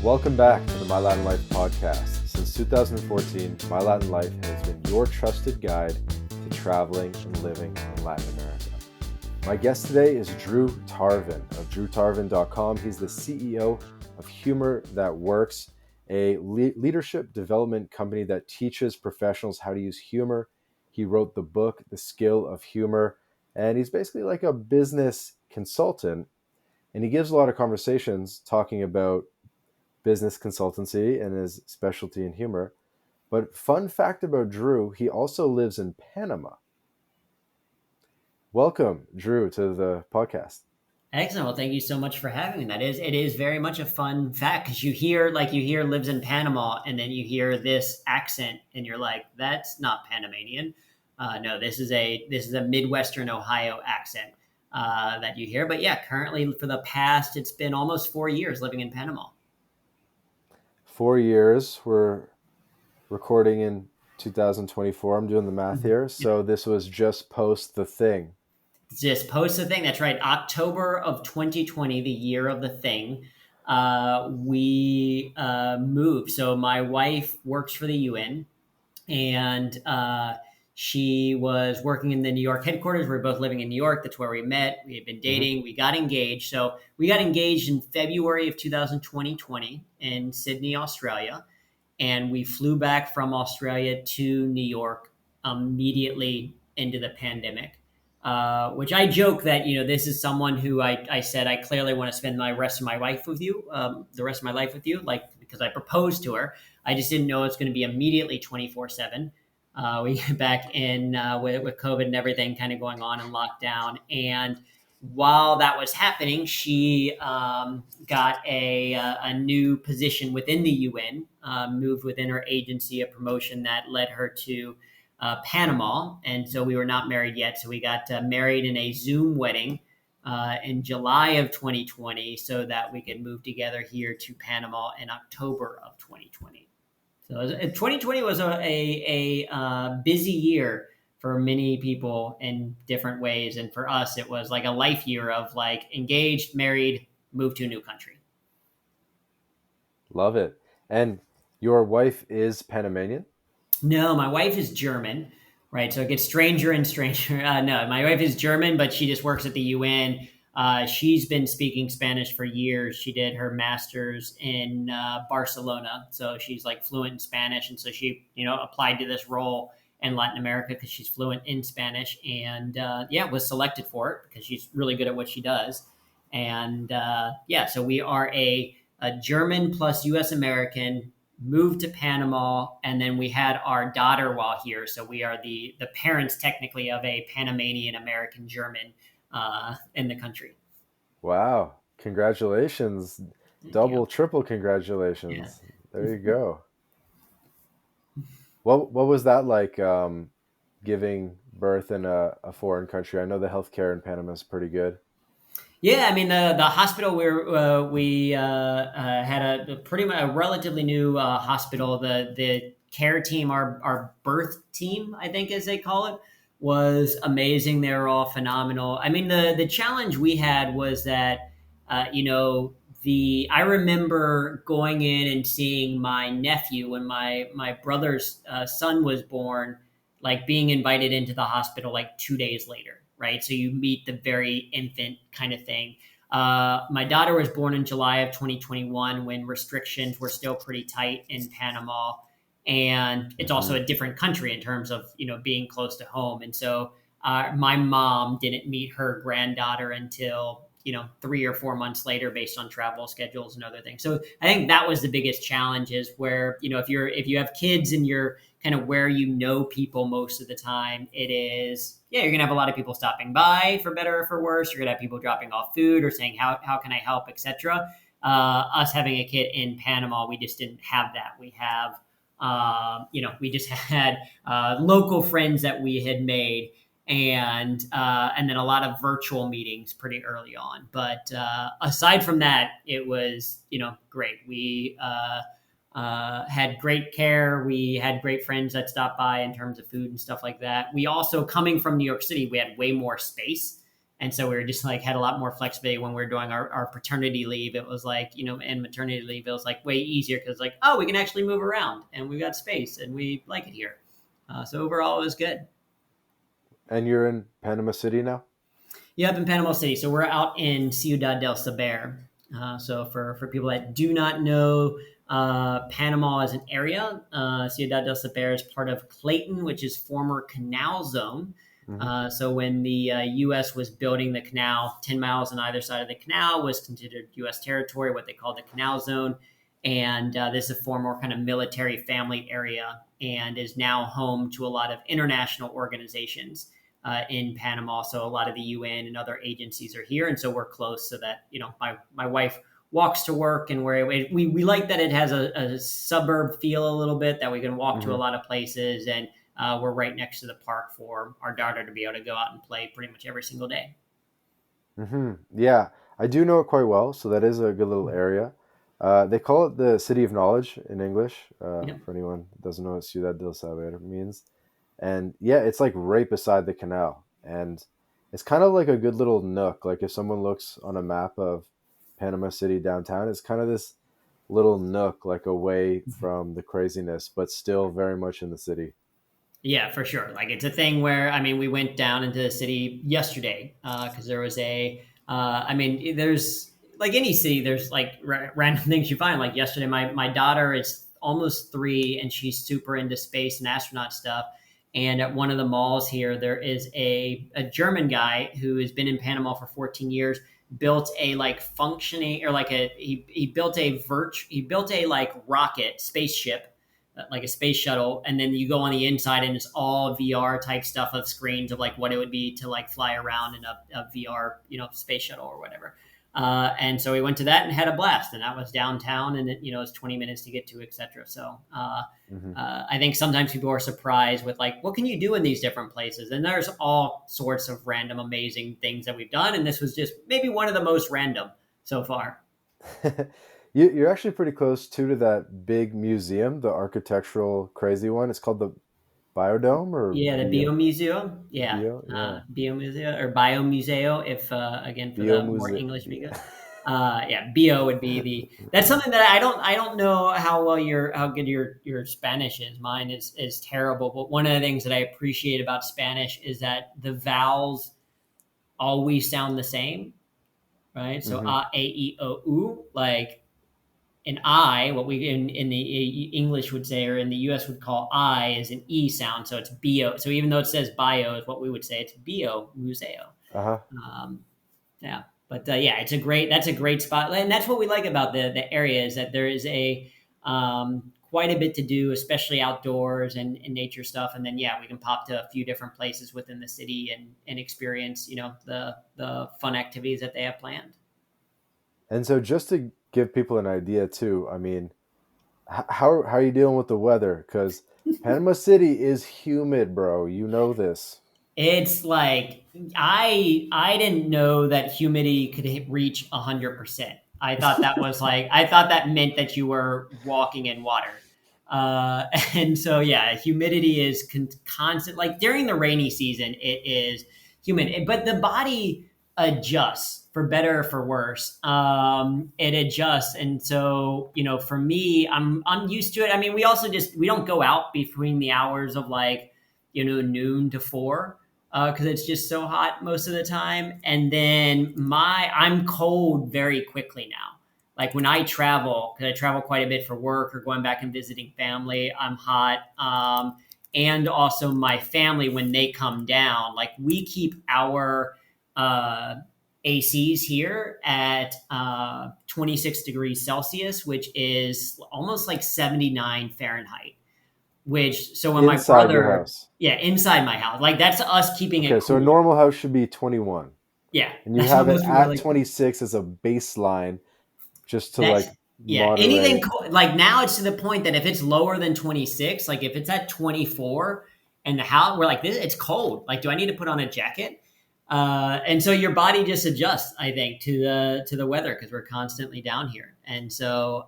Welcome back to the My Latin Life podcast. Since 2014, My Latin Life has been your trusted guide to traveling and living in Latin America. My guest today is Drew Tarvin of drewtarvin.com. He's the CEO of Humor That Works, a leadership development company that teaches professionals how to use humor. He wrote the book, The Skill of Humor, and he's basically like a business consultant. And he gives a lot of conversations talking about business consultancy and his specialty in humor. But fun fact about Drew, he also lives in Panama. Welcome, Drew, to the podcast. Excellent. Well, thank you so much for having me. It is very much a fun fact because you hear lives in Panama, and then you hear this accent, and you're like, that's not Panamanian. No, this is a Midwestern Ohio accent that you hear. But yeah, currently for the past, it's been almost 4 years living in Panama. 4 years. We're recording in 2024. I'm doing the math here. So this was just post the thing. Just post the thing. That's right. October of 2020, the year of the thing, we moved. So my wife works for the UN, and she was working in the New York headquarters. We were both living in New York. That's where we met. We had been dating. We got engaged. So we got engaged in February of 2020 in Sydney, Australia. And we flew back from Australia to New York immediately into the pandemic. Which I joke that, this is someone who I said, I clearly want to spend the rest of my life with you, because I proposed to her. I just didn't know it's going to be immediately 24/7. We get back in with COVID and everything kind of going on in lockdown. And while that was happening, she got a new position within the UN, moved within her agency, a promotion that led her to Panama. And so we were not married yet. So we got married in a Zoom wedding in July of 2020 so that we could move together here to Panama in October of 2020. So 2020 was a busy year for many people in different ways. And for us, it was like a life year of like engaged, married, moved to a new country. Love it. And your wife is Panamanian? No, my wife is German, right? So it gets stranger and stranger. No, my wife is German, but she just works at the UN. She's been speaking Spanish for years. She did her master's in Barcelona. So she's like fluent in Spanish. And so she, applied to this role in Latin America because she's fluent in Spanish and was selected for it because she's really good at what she does. And so we are a German plus US American, moved to Panama, and then we had our daughter while here. So we are the parents technically of a Panamanian American German in the country. Wow. Congratulations. Double, triple congratulations. Yeah. There you go. What was that like giving birth in a foreign country? I know the healthcare in Panama is pretty good. Yeah, I mean the hospital we had a relatively new hospital. The care team, our birth team, I think as they call it, was amazing. They were all phenomenal. I mean the challenge we had was that I remember going in and seeing my nephew when my brother's son was born, like being invited into the hospital like 2 days later. Right. So you meet the very infant kind of thing. My daughter was born in July of 2021 when restrictions were still pretty tight in Panama. And it's also a different country in terms of, being close to home. And so my mom didn't meet her granddaughter until, 3 or 4 months later based on travel schedules and other things. So I think that was the biggest challenge is where, if you have kids and you're kind of where people most of the time, it is, you're going to have a lot of people stopping by for better or for worse. You're going to have people dropping off food or saying, how can I help, etc. Us having a kid in Panama, we just didn't have that. We have, we just had local friends that we had made and then a lot of virtual meetings pretty early on. But aside from that, it was, great. We had great care. We had great friends that stopped by in terms of food and stuff like that. We also, coming from New York City, we had way more space. And so we were just like had a lot more flexibility when we were doing our paternity leave. It was like, and maternity leave, it was like way easier because like, oh, we can actually move around and we got space and we like it here. So overall, it was good. And you're in Panama City now? Yeah, up in Panama City. So we're out in Ciudad del Saber. So for people that do not know Panama as an area, Ciudad del Saber is part of Clayton, which is former canal zone. Hmm. So when the U.S. was building the canal, 10 miles on either side of the canal was considered U.S. territory, what they called the canal zone. And this is a former kind of military family area and is now home to a lot of international organizations in Panama. So a lot of the UN and other agencies are here. And so we're close so that, my wife walks to work and we like that it has a suburb feel a little bit, that we can walk to a Hmm. lot of places. And we're right next to the park for our daughter to be able to go out and play pretty much every single day. Yeah, I do know it quite well, so that is a good little area. They call it the City of Knowledge in English, Yep. for anyone that doesn't know what Ciudad del Saber means. And yeah, it's like right beside the canal. And it's kind of like a good little nook. Like if someone looks on a map of Panama City downtown, it's kind of this little nook, like away from the craziness, but still very much in the city. Yeah, for sure. Like it's a thing where we went down into the city yesterday because there was there's like any city, there's like random things you find. Like yesterday, my daughter is almost 3 and she's super into space and astronaut stuff. And at one of the malls here, there is a German guy who has been in Panama for 14 years. Built a like functioning or like he built he built a like rocket spaceship, like a space shuttle, and then you go on the inside and it's all VR type stuff of screens of like what it would be to like fly around in a VR space shuttle or whatever. And so we went to that and had a blast, and that was downtown, and it's 20 minutes to get to, etc. So Hmm. I think sometimes people are surprised with like what can you do in these different places, and there's all sorts of random amazing things that we've done, and this was just maybe one of the most random so far. You're actually pretty close too to that big museum, the architectural crazy one. It's called the Biodome or Yeah, the Bio Biomuseo. Yeah, Bio, yeah, Biomuseo or Biomuseo. If again for the more Biomuse. English speakers, yeah, Bio would be the. That's something that I don't know how good your Spanish is. Mine is terrible. But one of the things that I appreciate about Spanish is that the vowels always sound the same, right? So Hmm. a e o u, like an I, what we in the English would say, or in the US would call I, is an E sound. So it's bio. So even though it says bio is what we would say, it's bio museo. Uh-huh. Um, yeah. But yeah, that's a great spot. And that's what we like about the area is that there is quite a bit to do, especially outdoors and nature stuff. And then, yeah, we can pop to a few different places within the city and experience, the fun activities that they have planned. And so just to give people an idea too, I mean, how are you dealing with the weather? Because Panama City is humid, bro. You know this. It's like I didn't know that humidity could reach 100%. I thought that meant that you were walking in water. And so yeah, humidity is constant. Like during the rainy season, it is humid, but the body adjusts for better or for worse. It adjusts, and so for me, I'm used to it. I mean, we don't go out between the hours of like noon to 4 because it's just so hot most of the time. And then I'm cold very quickly now. Like when I travel, because I travel quite a bit for work or going back and visiting family, I'm hot. And also my family, when they come down, like we keep our uh, ACs here at 26 degrees Celsius, which is almost like 79 Fahrenheit. Which so when my Inside your brother, house. yeah, inside my house, like that's us keeping it Okay, so a cool. normal house should be 21. Yeah, And you that's what have it most people are at like. 26 as a baseline just to That's like yeah. Anything moderate. like now it's to the point that if it's lower than 26, like if it's at 24 and the house, we're like this, it's cold. Like, do I need to put on a jacket? And so your body just adjusts, I think, to the weather because we're constantly down here. And so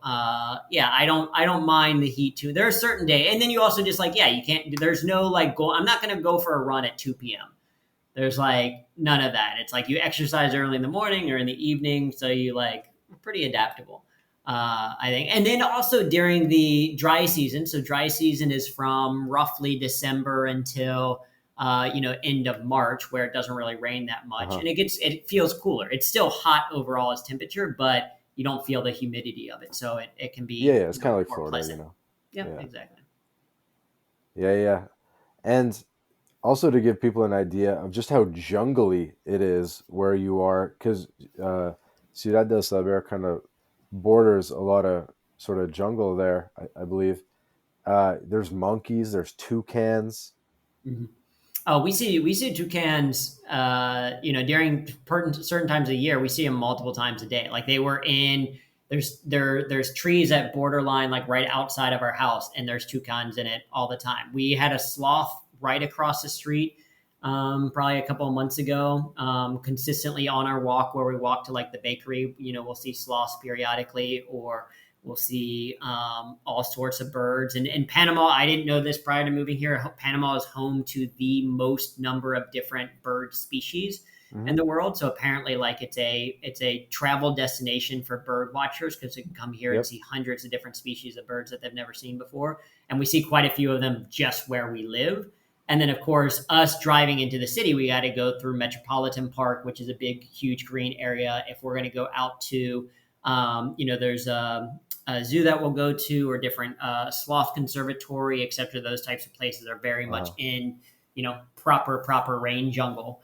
yeah, I don't mind the heat too. There are certain days, and then you also just like yeah, you can't. There's no like go. I'm not going to go for a run at 2 p.m. There's like none of that. It's like you exercise early in the morning or in the evening, so you like pretty adaptable. I think. And then also during the dry season. So dry season is from roughly December until end of March, where it doesn't really rain that much, Uh-huh. and it feels cooler. It's still hot overall as temperature, but you don't feel the humidity of it, so it can Yeah, be yeah, it's kind of like more Florida, pleasant. Yeah, Yeah. exactly. Yeah, yeah. And also to give people an idea of just how jungly it is where you are, because Ciudad del Saber kind of borders a lot of sort of jungle there, I believe. There's monkeys, there's toucans. Mhm. Oh, we see toucans. During certain times of the year, we see them multiple times a day. Like they were in there's trees at borderline like right outside of our house, and there's toucans in it all the time. We had a sloth right across the street, probably a couple of months ago. Consistently on our walk where we walk to like the bakery, we'll see sloths periodically, or we'll see all sorts of birds. And in Panama, I didn't know this prior to moving here. Panama is home to the most number of different bird species in Hmm. the world. So apparently, like it's a travel destination for bird watchers because they can come here and Yep. see hundreds of different species of birds that they've never seen before. And we see quite a few of them just where we live. And then, of course, us driving into the city, we got to go through Metropolitan Park, which is a big, huge green area. If we're going to go out to, there's a zoo that we'll go to, or different sloth conservatory, etc. Those types of places are very much Uh-huh. in, proper rain jungle,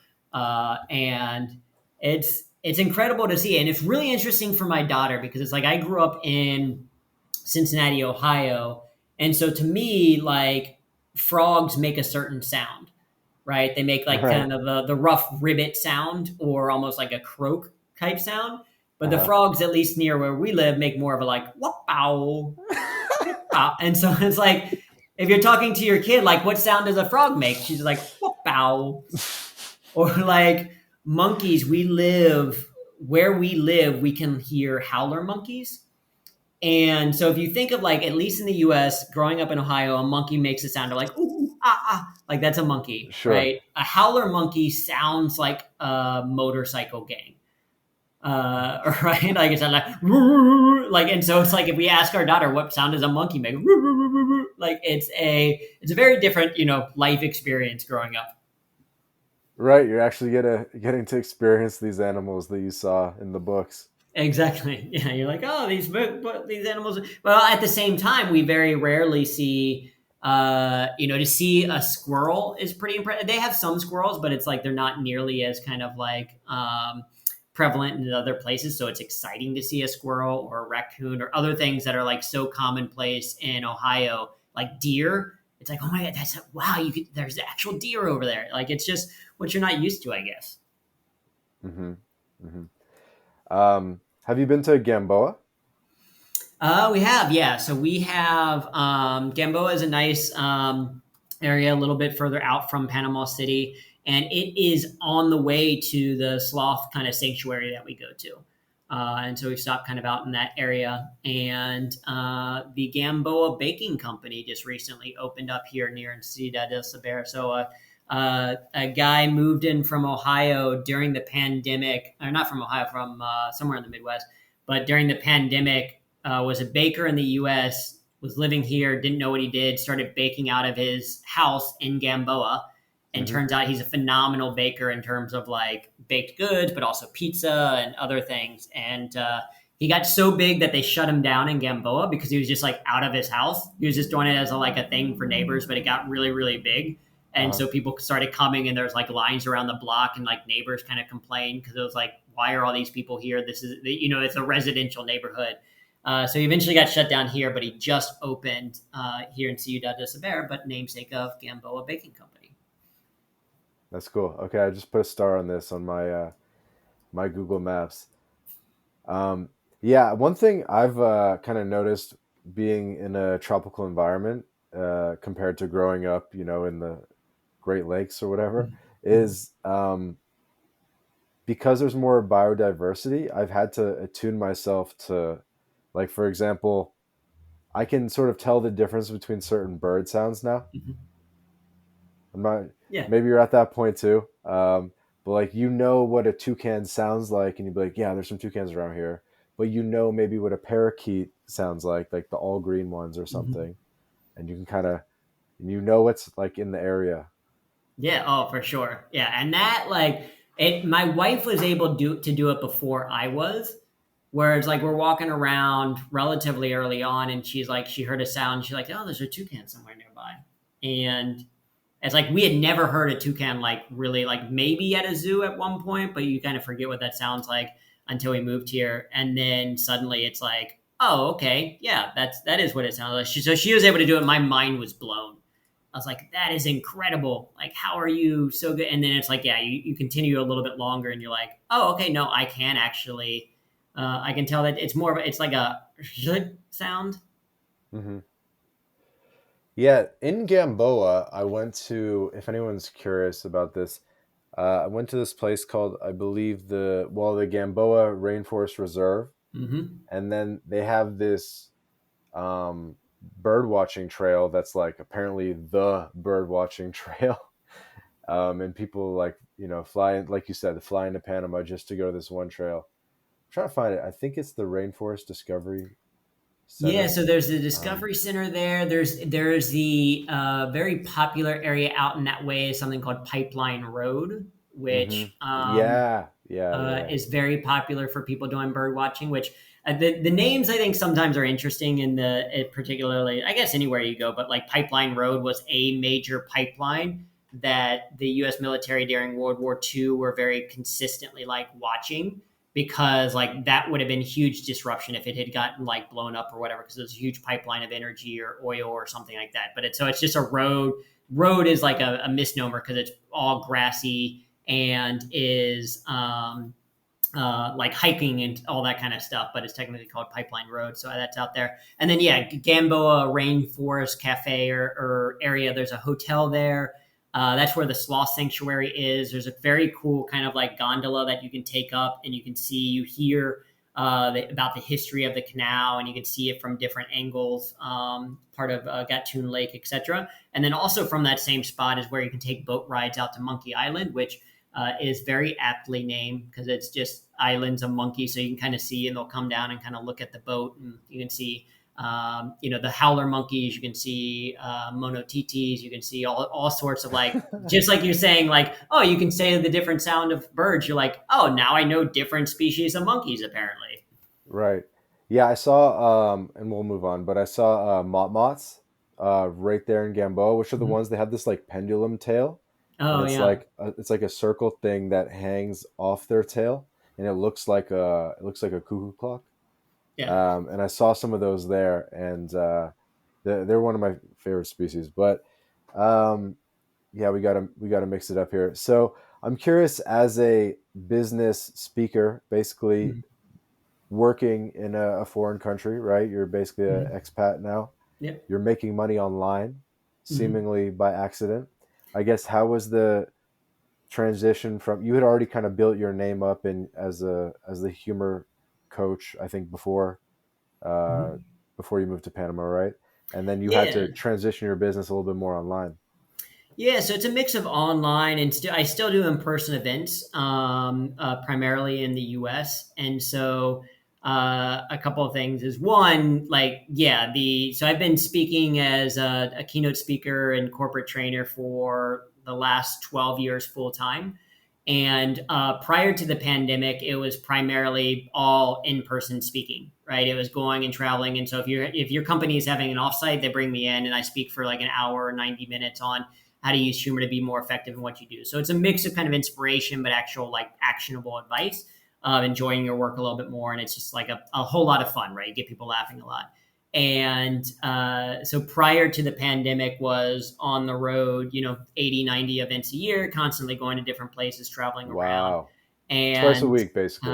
and it's incredible to see, and it's really interesting for my daughter because it's like I grew up in Cincinnati, Ohio, and so to me, like frogs make a certain sound, right? They make like Right. kind of the rough ribbit sound, or almost like a croak type sound. But the Uh-huh. frogs, at least near where we live, make more of a like whoop bow, whoop bow. And so it's like if you're talking to your kid, like what sound does a frog make? She's like whoop bow. Or like monkeys, we can hear howler monkeys. And so if you think of like, at least in the US, growing up in Ohio, a monkey makes a sound of like, ooh, ah, ah, like that's a monkey, Sure. right? A howler monkey sounds like a motorcycle gang. Right? Like it's like, like, and so it's like if we ask our daughter what sound does a monkey make, like it's a very different, life experience growing up. Right. You're actually getting to experience these animals that you saw in the books. Exactly. Yeah, you're like, oh, these animals. Well, at the same time, we very rarely see. To see a squirrel is pretty impressive. They have some squirrels, but it's like they're not nearly as kind of like prevalent in other places. So it's exciting to see a squirrel or a raccoon or other things that are like so commonplace in Ohio, like deer. It's like, oh my god, wow! There's actual deer over there. Like it's just what you're not used to, I guess. Hmm. Hmm. Have you been to Gamboa? We have, yeah. So we have Gamboa is a nice area a little bit further out from Panama City, and it is on the way to the sloth kind of sanctuary that we go to. And so we stopped kind of out in that area. And the Gamboa Baking Company just recently opened up here near Ciudad del Saber. So a guy moved in from Ohio during the pandemic, or not from Ohio, from somewhere in the Midwest, but during the pandemic, was a baker in the U.S., was living here, didn't know what he did, started baking out of his house in Gamboa. And Hmm. turns out he's a phenomenal baker in terms of like baked goods, but also pizza and other things. And he got so big that they shut him down in Gamboa because he was just like out of his house. He was just doing it as like a thing for neighbors, but it got really, really big. And Uh-huh. so people started coming, and there's like lines around the block, and like neighbors kind of complained because it was like, why are all these people here? This is, it's a residential neighborhood. So he eventually got shut down here, but he just opened here in Ciudad de Saber, but namesake of Gamboa Baking Company. That's cool. Okay, I just put a star on this on my Google Maps. Um, yeah, one thing I've kind of noticed being in a tropical environment compared to growing up, in the Great Lakes or whatever, Mhm. is because there's more biodiversity, I've had to attune myself to, like, for example, I can sort of tell the difference between certain bird sounds now. Mhm. I'm not, Yeah. maybe you're at that point too. Um, but like, what a toucan sounds like, and you'd be like, yeah, there's some toucans around here. But maybe what a parakeet sounds like the all green ones or Mhm. something, and you can kind of, what's like in the area. Yeah, oh, for sure. Yeah, and that like it. My wife was able to do it before I was. Where it's like we're walking around relatively early on, and she's like, she heard a sound. She's like, oh, there's a toucan somewhere nearby, and it's like we had never heard a toucan like really like maybe at a zoo at one point, but you kind of forget what that sounds like until we moved here, and then suddenly it's like, oh, okay, yeah, that is what it sounds like. So she was able to do it. My mind was blown. I was like, that is incredible. Like, how are you so good? And then it's like, yeah, you continue a little bit longer and you're like, oh, okay, no, I can actually, I can tell that it's more of it's like a sound. Hmm. Yeah, in Gamboa, I went to, if anyone's curious about this, I went to this place called, I believe, the Gamboa Rainforest Reserve. Mm-hmm. And then they have this bird watching trail that's like apparently the bird watching trail. And people like, fly, like you said, fly into Panama just to go to this one trail. I'm trying to find it. I think it's the Rainforest Discovery Yeah, Center. so there's the Um, Discovery Center there. There's the very popular area out in that way, something called Pipeline Road, hmm. which Yeah, yeah, yeah. is very popular for people doing bird watching. Which the names I think sometimes are interesting in particularly I guess anywhere you go, but like Pipeline Road was a major pipeline that the U.S. military during World War II were very consistently like watching because like that would have been huge disruption if it had gotten like blown up or whatever because there's a huge pipeline of energy or oil or something like that. But it's just a road. Road is like a misnomer because it's all grassy and is like hiking and all that kind of stuff, but it's technically called Pipeline Road. So that's out there. And then, yeah, Gamboa Rainforest Cafe or area. There's a hotel there. That's where the sloth sanctuary is. There's a very cool kind of like gondola that you can take up and you can see, you hear about the history of the canal and you can see it from different angles, part of Gatun Lake, etc. And then also from that same spot is where you can take boat rides out to Monkey Island, which is very aptly named because it's just islands of monkeys. So you can kind of see, and they'll come down and kind of look at the boat, and you can see, the howler monkeys. You can see monotitis. You can see all sorts of like, just like you're saying, like, oh, you can say the different sound of birds. You're like, oh, now I know different species of monkeys apparently. Right. Yeah, I saw, and we'll move on, but I saw motmots right there in Gamboa, which are the Mhm. ones they have this like pendulum tail, and Oh it's yeah, like a circle thing that hangs off their tail, and it looks like a cuckoo clock. yeah. And I saw some of those there, and they're one of my favorite species. But um, yeah, we gotta mix it up here. So I'm curious, as a business speaker, basically Mhm. working in a foreign country, right? You're basically an Mhm. expat now. Yep. You're making money online, Mhm. seemingly by accident. I guess, how was the transition from, you had already kind of built your name up in as the humor coach, I think, uh, Mhm. before you moved to Panama, right? And then you had Yeah. to transition your business a little bit more online. Yeah, so it's a mix of online and I still do in-person events, primarily in the U.S. And so a couple of things is one, like, yeah, so I've been speaking as a keynote speaker and corporate trainer for the last 12 years full time. And prior to the pandemic, it was primarily all in-person speaking, right? It was going and traveling. And so if your company is having an offsite, they bring me in and I speak for like an hour or 90 minutes on how to use humor to be more effective in what you do. So it's a mix of kind of inspiration, but actual like actionable advice of enjoying your work a little bit more. And it's just like a whole lot of fun, right? You get people laughing a lot. And so prior to the pandemic was on the road, 80, 90 events a year, constantly going to different places, traveling around. Wow. Twice a And week, basically.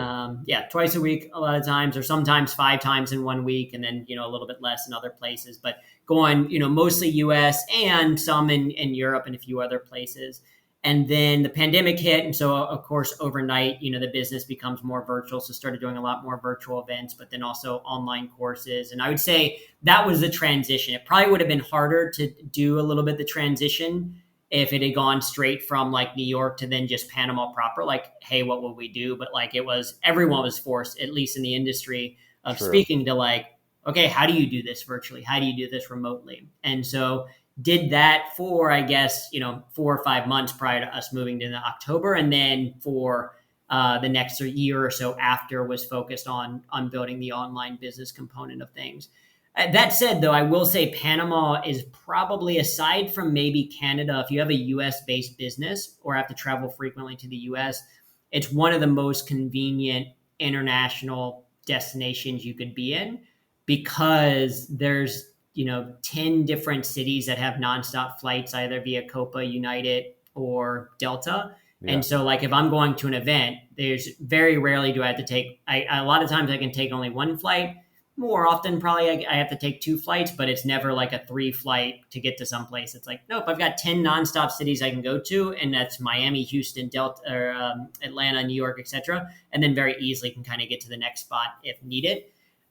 yeah, twice a week a lot of times, or sometimes 5 times in one week, and then a little bit less in other places. But going, mostly U.S. and some in Europe and a few other places. And then the pandemic hit, and so of course overnight, the business becomes more virtual. So started doing a lot more virtual events, but then also online courses. And I would say that was the transition. It probably would have been harder to do a little bit the transition if it had gone straight from like New York to then just Panama proper, like, hey, what would we do? But like everyone was forced, at least in the industry of True. speaking, to like, okay, how do you do this virtually? How do you do this remotely? And so did that for, I guess, 4 or 5 months prior to us moving to October. And then for the next year or so after was focused on building the online business component of things. That said, though, I will say Panama is probably, aside from maybe Canada, if you have a US based business or have to travel frequently to the US, it's one of the most convenient international destinations you could be in, because there's 10 different cities that have nonstop flights either via Copa, United, or Delta. Yeah. And so like if I'm going to an event, there's very rarely do I have to take, a lot of times I can take only one flight. More often, probably I have to take 2 flights, but it's never like a 3 flight to get to someplace. It's like, nope, I've got 10 nonstop cities I can go to, and that's Miami, Houston, Delta, or Atlanta, New York, etc. And then very easily can kind of get to the next spot if needed.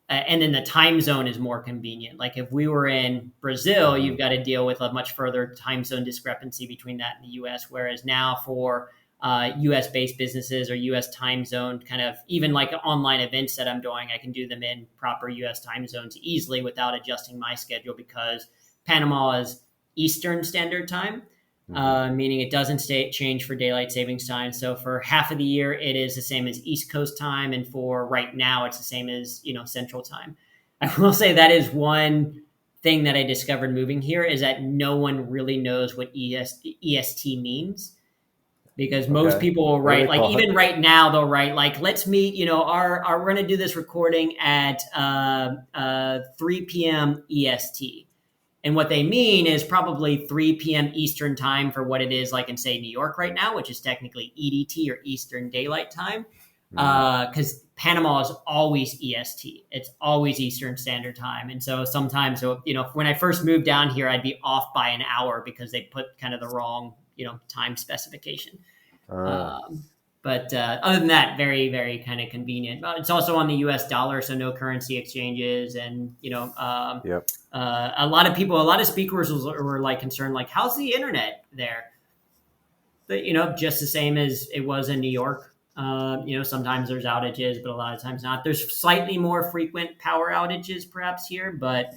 And then the time zone is more convenient. Like if we were in Brazil, you've got to deal with a much further time zone discrepancy between that and the US. Whereas now for US based businesses or US time zone, kind of even like online events that I'm doing, I can do them in proper US time zones easily without adjusting my schedule, because Panama is Eastern Standard Time. Meaning it doesn't change for daylight savings time. So for half of the year, it is the same as East Coast time. And for right now, it's the same as, Central Time. I will say that is one thing that I discovered moving here, is that no one really knows what EST means. Because most people will write, like even right now, they'll write like, let's meet, we're going to do this recording at 3 p.m. EST. And what they mean is probably 3 p.m. Eastern time for what it is like in, say, New York right now, which is technically EDT or Eastern Daylight Time. Because Panama is always EST. It's always Eastern Standard Time. And so sometimes, when I first moved down here, I'd be off by an hour because they put kind of the wrong, time specification. But other than that, very, very kind of convenient. It's also on the US dollar, so no currency exchanges. And, a lot of speakers were like concerned, like, how's the internet there? But, just the same as it was in New York. Sometimes there's outages, but a lot of times not. There's slightly more frequent power outages perhaps here, but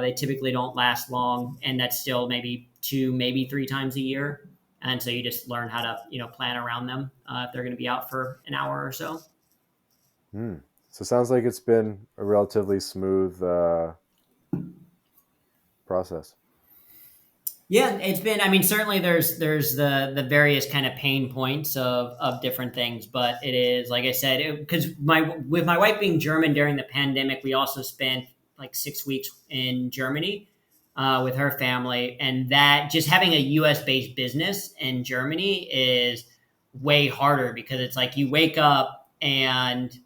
they typically don't last long. And that's still maybe 2, maybe 3 times a year. And so you just learn how to, plan around them if they're going to be out for an hour or so. So it sounds like it's been a relatively smooth process. Yeah, it's been, certainly there's the various kind of pain points of different things, but it is, like I said, because with my wife being German during the pandemic, we also spent like 6 weeks in Germany with her family, and that just having a US based business in Germany is way harder, because it's like you wake up and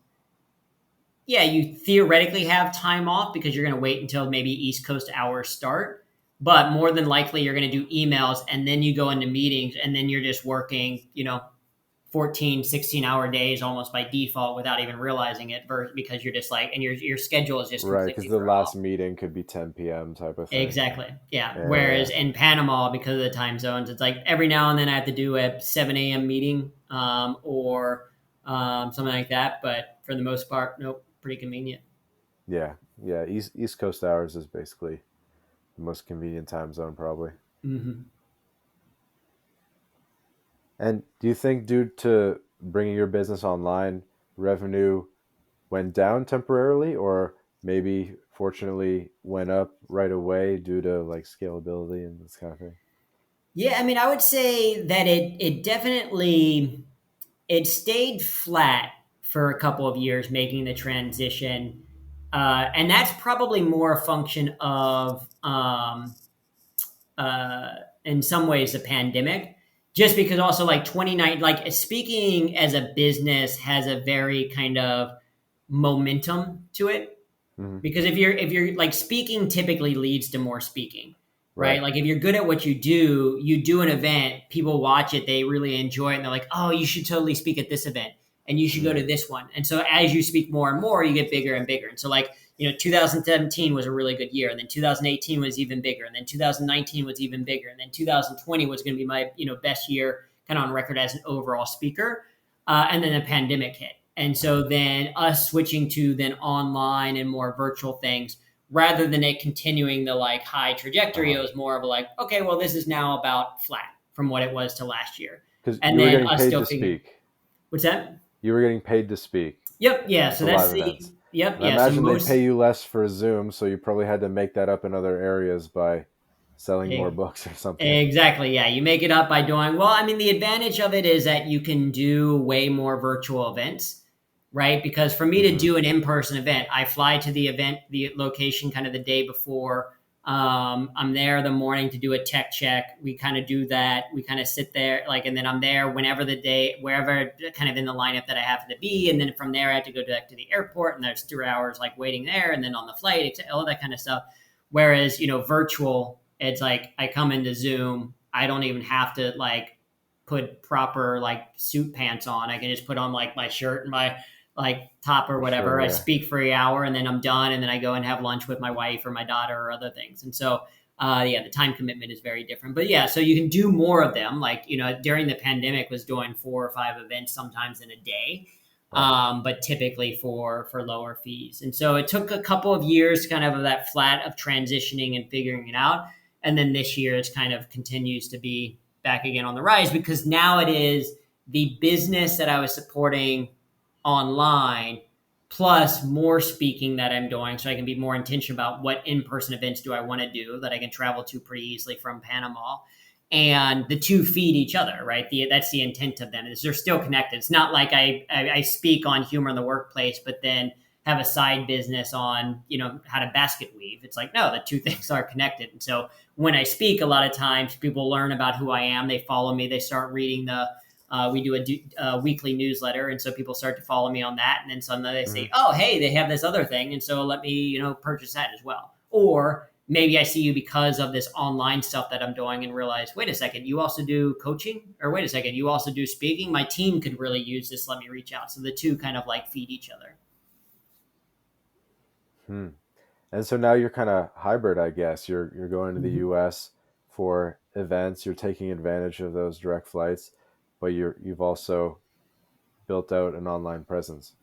you theoretically have time off because you're going to wait until maybe East Coast hours start, but more than likely you're going to do emails, and then you go into meetings, and then you're just working, 14, 16 hour days almost by default without even realizing it, because you're just like, and your schedule is just right, because the last meeting could be 10 p.m. type of thing. Exactly. Yeah. Whereas in Panama, because of the time zones, it's like every now and then I have to do a 7 a.m. meeting or something like that. But for the most part, nope, pretty convenient. Yeah. East Coast hours is basically the most convenient time zone, probably. Mm-hmm. And do you think, due to bringing your business online, revenue went down temporarily, or maybe fortunately went up right away due to like scalability and this kind of thing? Yeah, I would say that it definitely, it stayed flat for a couple of years making the transition. And that's probably more a function of, in some ways, the pandemic. Just because also like 29, like speaking as a business has a very kind of momentum to it. Mm-hmm. Because if you're like, speaking typically leads to more speaking, right? Like if you're good at what you do an event, people watch it, they really enjoy it, and they're like, oh, you should totally speak at this event, and you should go to this one. And so as you speak more and more, you get bigger and bigger. And so like 2017 was a really good year, and then 2018 was even bigger, and then 2019 was even bigger, and then 2020 was going to be my best year kind of on record as an overall speaker. And then the pandemic hit. And so then us switching to then online and more virtual things, rather than it continuing the like high trajectory, it was more of a like, okay, well, this is now about flat from what it was to last year. Because And you were then getting us paid still to figuring, speak. what's that? You were getting paid to speak Yep. Yeah. So for that's live the, events. yep. And I Yeah. So imagine they most, pay you less for Zoom, so you probably had to make that up in other areas by selling more books or something. exactly. Yeah. You make it up by doing, well, I mean, the advantage of it is that you can do way more virtual events, right? Because for me to do an in-person event, I fly to the event, the location kind of the day before. I'm there the morning to do a tech check. We kind of do that. We kind of sit there and then I'm there whenever the day, wherever kind of in the lineup that I have to be. And then from there, I have to go back to the airport and there's 2 hours like waiting there and then on the flight, all that kind of stuff. Whereas, virtual, it's like I come into Zoom. I don't even have to like put proper like suit pants on. I can just put on like my shirt and my like top or whatever. Sure, yeah. I speak for an hour and then I'm done. And then I go and have lunch with my wife or my daughter or other things. And so, the time commitment is very different, but yeah, so you can do more of them. Like, during the pandemic was doing 4 or 5 events sometimes in a day. But typically for lower fees. And so it took a couple of years kind of that flat of transitioning and figuring it out. And then this year it's kind of continues to be back again on the rise because now it is the business that I was supporting online plus more speaking that I'm doing so I can be more intentional about what in-person events do I want to do that I can travel to pretty easily from Panama. And the two feed each other, right? That's the intent of them is they're still connected. It's not like I speak on humor in the workplace, but then have a side business on, how to basket weave. It's like, no, the two things are connected. And so when I speak, a lot of times people learn about who I am. They follow me. They start reading we do a weekly newsletter. And so people start to follow me on that. And then suddenly they say, oh, hey, they have this other thing. And so let me, purchase that as well. Or maybe I see you because of this online stuff that I'm doing and realize, wait a second, you also do coaching? Or wait a second, you also do speaking? My team could really use this. Let me reach out. So the two kind of like feed each other. And so now you're kind of hybrid, I guess. You're going to the U.S. for events. You're taking advantage of those direct flights, but you've also built out an online presence.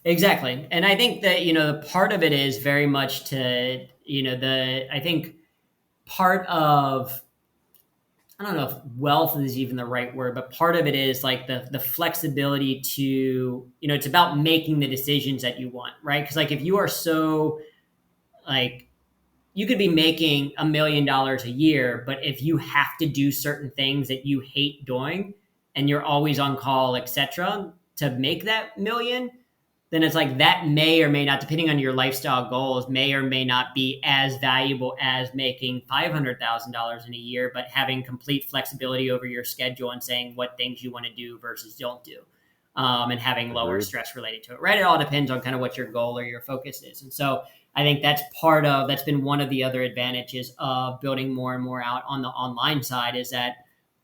Exactly. And I think that, the part of it is very much to, I think part of, I don't know if wealth is even the right word, but part of it is like the flexibility to, it's about making the decisions that you want, right? Because like if you are so like, you could be making $1 million a year, but if you have to do certain things that you hate doing and you're always on call, etc., to make that million, then it's like that may or may not, depending on your lifestyle goals, may or may not be as valuable as making $500,000 in a year, but having complete flexibility over your schedule and saying what things you want to do versus don't do, and having lower stress related to it, right? It all depends on kind of what your goal or your focus is. And so I think that's been one of the other advantages of building more and more out on the online side is that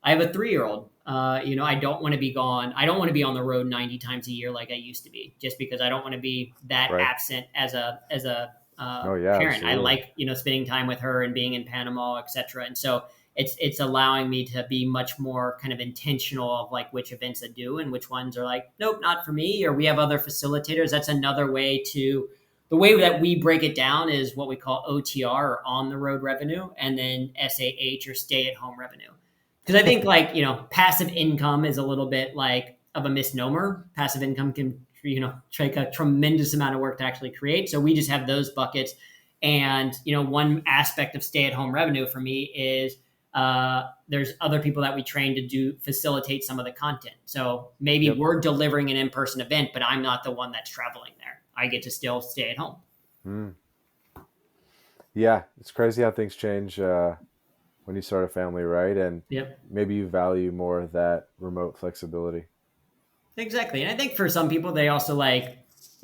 I have a 3-year-old. I don't want to be gone. I don't want to be on the road 90 times a year like I used to be, just because I don't want to be that absent as a parent. Absolutely. I like, spending time with her and being in Panama, et cetera. And so it's allowing me to be much more kind of intentional of like which events I do and which ones are like, nope, not for me. Or we have other facilitators. That's another way the way that we break it down is what we call OTR or on the road revenue, and then SAH or stay at home revenue. Because I think passive income is a little bit like of a misnomer. Passive income can, take a tremendous amount of work to actually create. So we just have those buckets. And, one aspect of stay at home revenue for me is there's other people that we train to facilitate some of the content. So maybe we're delivering an in-person event, but I'm not the one that's traveling there. I get to still stay at home. Yeah, it's crazy how things change when you start a family, right? And maybe you value more of that remote flexibility. Exactly. And I think for some people, they also like,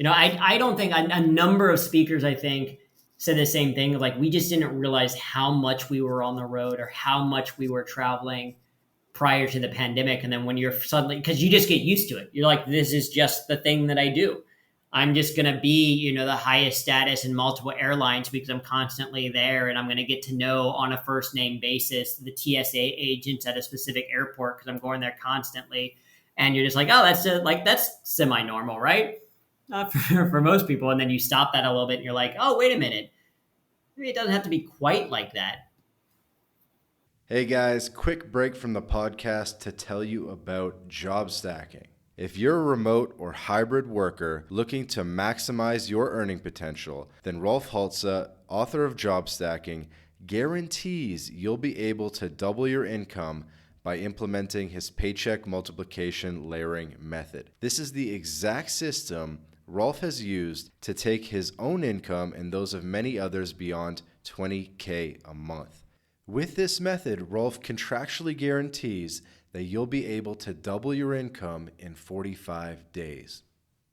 I don't think a number of speakers, I think, said the same thing of like, we just didn't realize how much we were on the road or how much we were traveling prior to the pandemic. And then when you're suddenly, because you just get used to it, you're like, this is just the thing that I do. I'm just going to be, the highest status in multiple airlines because I'm constantly there, and I'm going to get to know on a first name basis the TSA agents at a specific airport because I'm going there constantly. And you're just like, oh, that's semi normal, right? For most people. And then you stop that a little bit and you're like, oh, wait a minute. Maybe it doesn't have to be quite like that. Hey guys, quick break from the podcast to tell you about job stacking. If you're a remote or hybrid worker looking to maximize your earning potential, then Rolf Haltze, author of Job Stacking, guarantees you'll be able to double your income by implementing his paycheck multiplication layering method. This is the exact system Rolf has used to take his own income and those of many others beyond $20K a month. With this method, Rolf contractually guarantees that you'll be able to double your income in 45 days.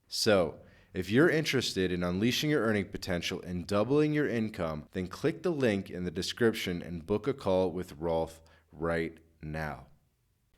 So, if you're interested in unleashing your earning potential and doubling your income, then click the link in the description and book a call with Rolf right now.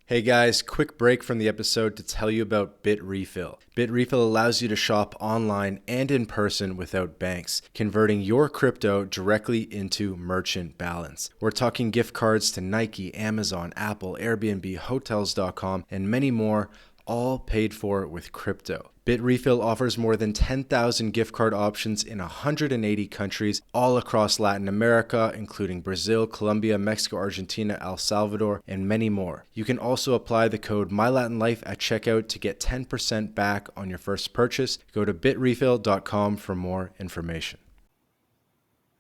Hey guys, quick break from the episode to tell you about BitRefill. BitRefill allows you to shop online and in person without banks, converting your crypto directly into merchant balance. We're talking gift cards to Nike, Amazon, Apple, Airbnb, Hotels.com, and many more, all paid for with crypto. BitRefill offers more than 10,000 gift card options in 180 countries all across Latin America, including Brazil, Colombia, Mexico, Argentina, El Salvador, and many more. You can also apply the code MyLatinLife at checkout to get 10% back on your first purchase. Go to bitrefill.com for more information.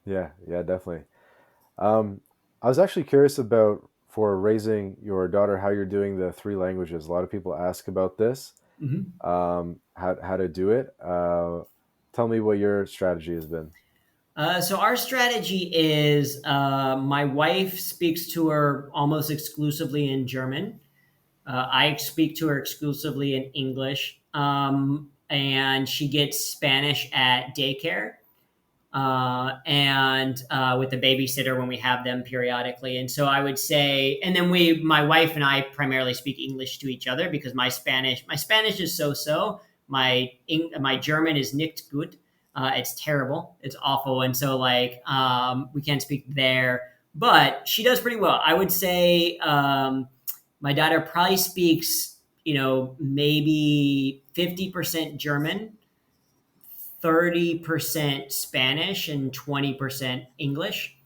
Yeah, definitely. I was actually curious about, for raising your daughter, how you're doing the 3 languages. A lot of people ask about this. Mm-hmm. How to do it. Tell me what your strategy has been. So our strategy is my wife speaks to her almost exclusively in German. I speak to her exclusively in English. And she gets Spanish at daycare. And with the babysitter when we have them periodically. And so I would say, and then my wife and I primarily speak English to each other because my Spanish is so. My German is nicht gut. It's terrible. It's awful. And so we can't speak there, but she does pretty well. I would say my daughter probably speaks, maybe 50% German, 30% Spanish, and 20% English.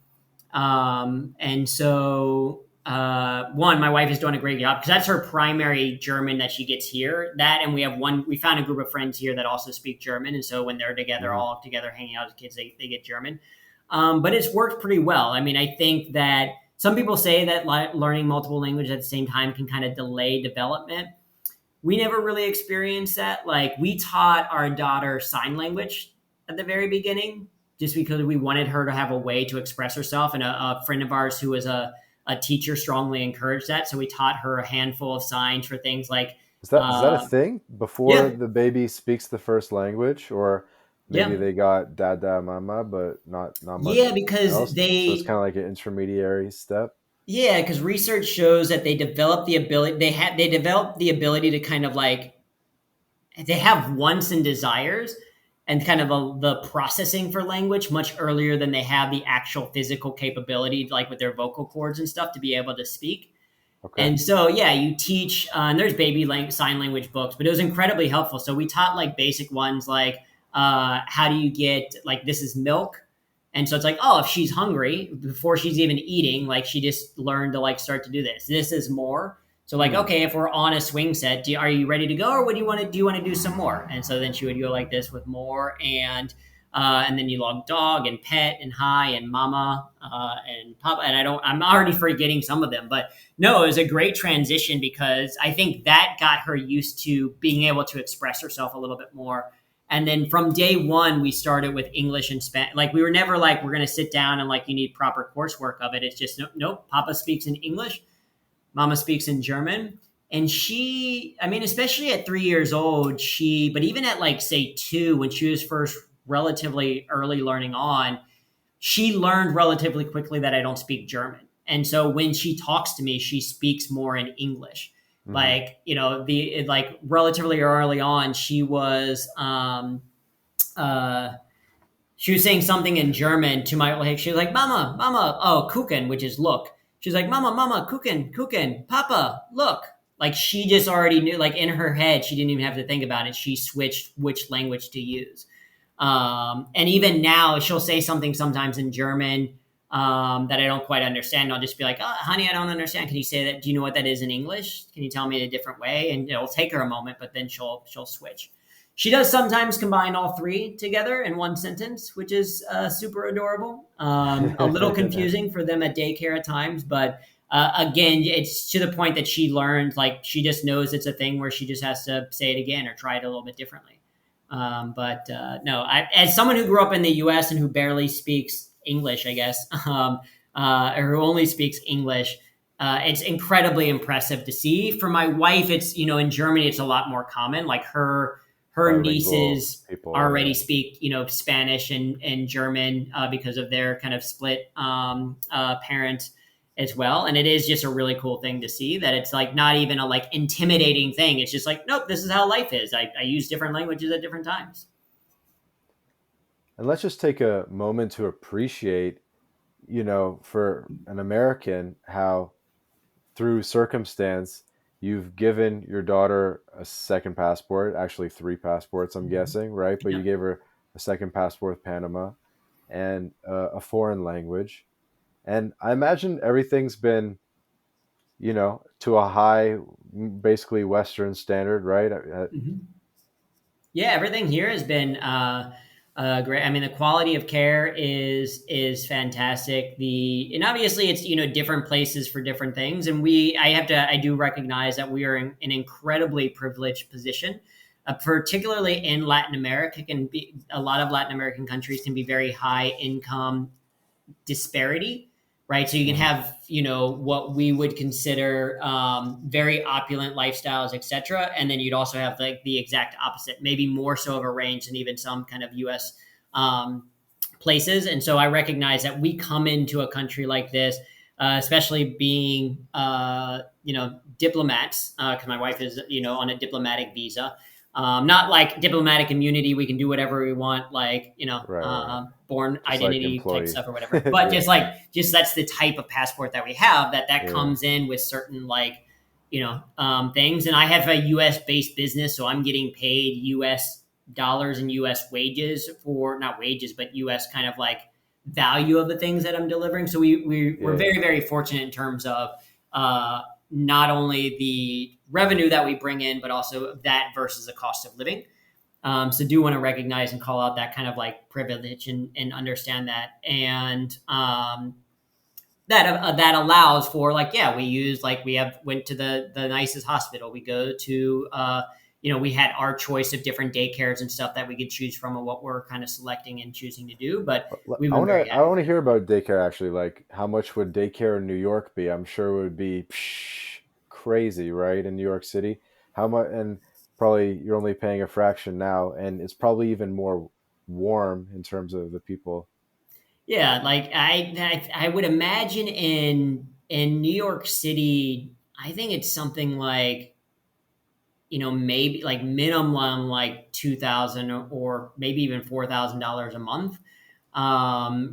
And so, my wife is doing a great job because that's her primary German that she gets here. That, and we found a group of friends here that also speak German. And so when they're together, all together hanging out as kids, they get German. But it's worked pretty well. I mean, I think that some people say that learning multiple languages at the same time can kind of delay development. We never really experienced that. Like, we taught our daughter sign language at the very beginning just because we wanted her to have a way to express herself. And a friend of ours who was a teacher strongly encouraged that. So we taught her a handful of signs for things like... Is that a thing before the baby speaks the first language, or maybe they got dada mama, but not much? Yeah, because else? So it's kind of like an intermediary step. Yeah, because research shows that they develop the ability. They develop the ability to kind of they have wants and desires, and kind of the processing for language much earlier than they have the actual physical capability, like with their vocal cords and stuff, to be able to speak. Okay. And so, you teach, and there's baby sign language books, but it was incredibly helpful. So we taught basic ones like how do you get, this is milk. And so it's if she's hungry before she's even eating, she just learned to start to do this. This is more. So okay, if we're on a swing set, are you ready to go, or what do you want to do? You want to do some more? And so then she would go like this with more, and then you log dog and pet and hi and mama and papa. And I'm already forgetting some of them, but no, it was a great transition because I think that got her used to being able to express herself a little bit more. And then from day one, we started with English and Spanish. We were never we're going to sit down and you need proper coursework of it. It's just, nope, Papa speaks in English, Mama speaks in German. And she, especially at 3 years old, but even at say 2, when she was first relatively early learning on, she learned relatively quickly that I don't speak German. And so when she talks to me, she speaks more in English. Mm-hmm. Relatively early on, she was she was saying something in German to my, like, she was like, Mama, Mama, oh, Kuchen, which is look. She's like, Mama, Mama, Kuchen, Kuchen, Papa, look. Like, she just already knew, like, in her head, she didn't even have to think about it. She switched which language to use. And even now, she'll say something sometimes in German that I don't quite understand. I'll just be like, oh, honey, I don't understand. Can you say that? Do you know what that is in English? Can you tell me in a different way? And it'll take her a moment, but then she'll switch. She does sometimes combine all three together in one sentence, which is super adorable. A little confusing for them at daycare at times, but again, it's to the point that she learned, like, she just knows it's a thing where she just has to say it again or try it a little bit differently. But no, as someone who grew up in the U.S. and who barely speaks English, I guess, or who only speaks English, it's incredibly impressive to see. For my wife, it's, in Germany, it's a lot more common. Like her nieces already speak, Spanish and German because of their kind of split parents as well. And it is just a really cool thing to see that it's like not even a like intimidating thing. It's just like, nope, this is how life is. I use different languages at different times. And let's just take a moment to appreciate, for an American, how through circumstance you've given your daughter a second passport, actually three passports, I'm guessing, right? But Yeah. you gave her a second passport with Panama and a foreign language. And I imagine everything's been, to a high, basically Western standard, right? Mhm. Yeah, everything here has been great. I mean, the quality of care is fantastic. And obviously it's different places for different things, and I do recognize that we are in an incredibly privileged position, particularly in Latin America. Can be a lot of Latin American countries can be very high income disparity, right? So you can Mhm. have, what we would consider very opulent lifestyles, etc. And then you'd also have like the exact opposite, maybe more so of a range than even some kind of US places. And so I recognize that we come into a country like this, especially being, diplomats, because my wife is, on a diplomatic visa. Not like diplomatic immunity, we can do whatever we want, like, Right, right. born Just like identity type employee. stuff or whatever. But Yeah, just that's the type of passport that we have, that yeah. comes in with certain like, things. And I have a US based business, so I'm getting paid US dollars and US wages for, not wages, but US kind of like value of the things that I'm delivering. So we're Yeah. very, very fortunate in terms of uh, not only the revenue that we bring in, but also that versus the cost of living. So do want to recognize and call out that kind of like privilege and understand that. And that allows for, like, yeah, we use, like, went to the nicest hospital. We go to, we had our choice of different daycares and stuff that we could choose from and what we're kind of selecting and choosing to do. But we've I been want very to I happy want with to it. hear about daycare actually. Like, how much would daycare in New York be? I'm sure it would be crazy, right? In New York City, how much? And probably you're only paying a fraction now, and it's probably even more warm in terms of the people. Yeah, like I would imagine in New York City, I think it's something like, maybe like minimum like 2,000 or maybe even $4,000 a month.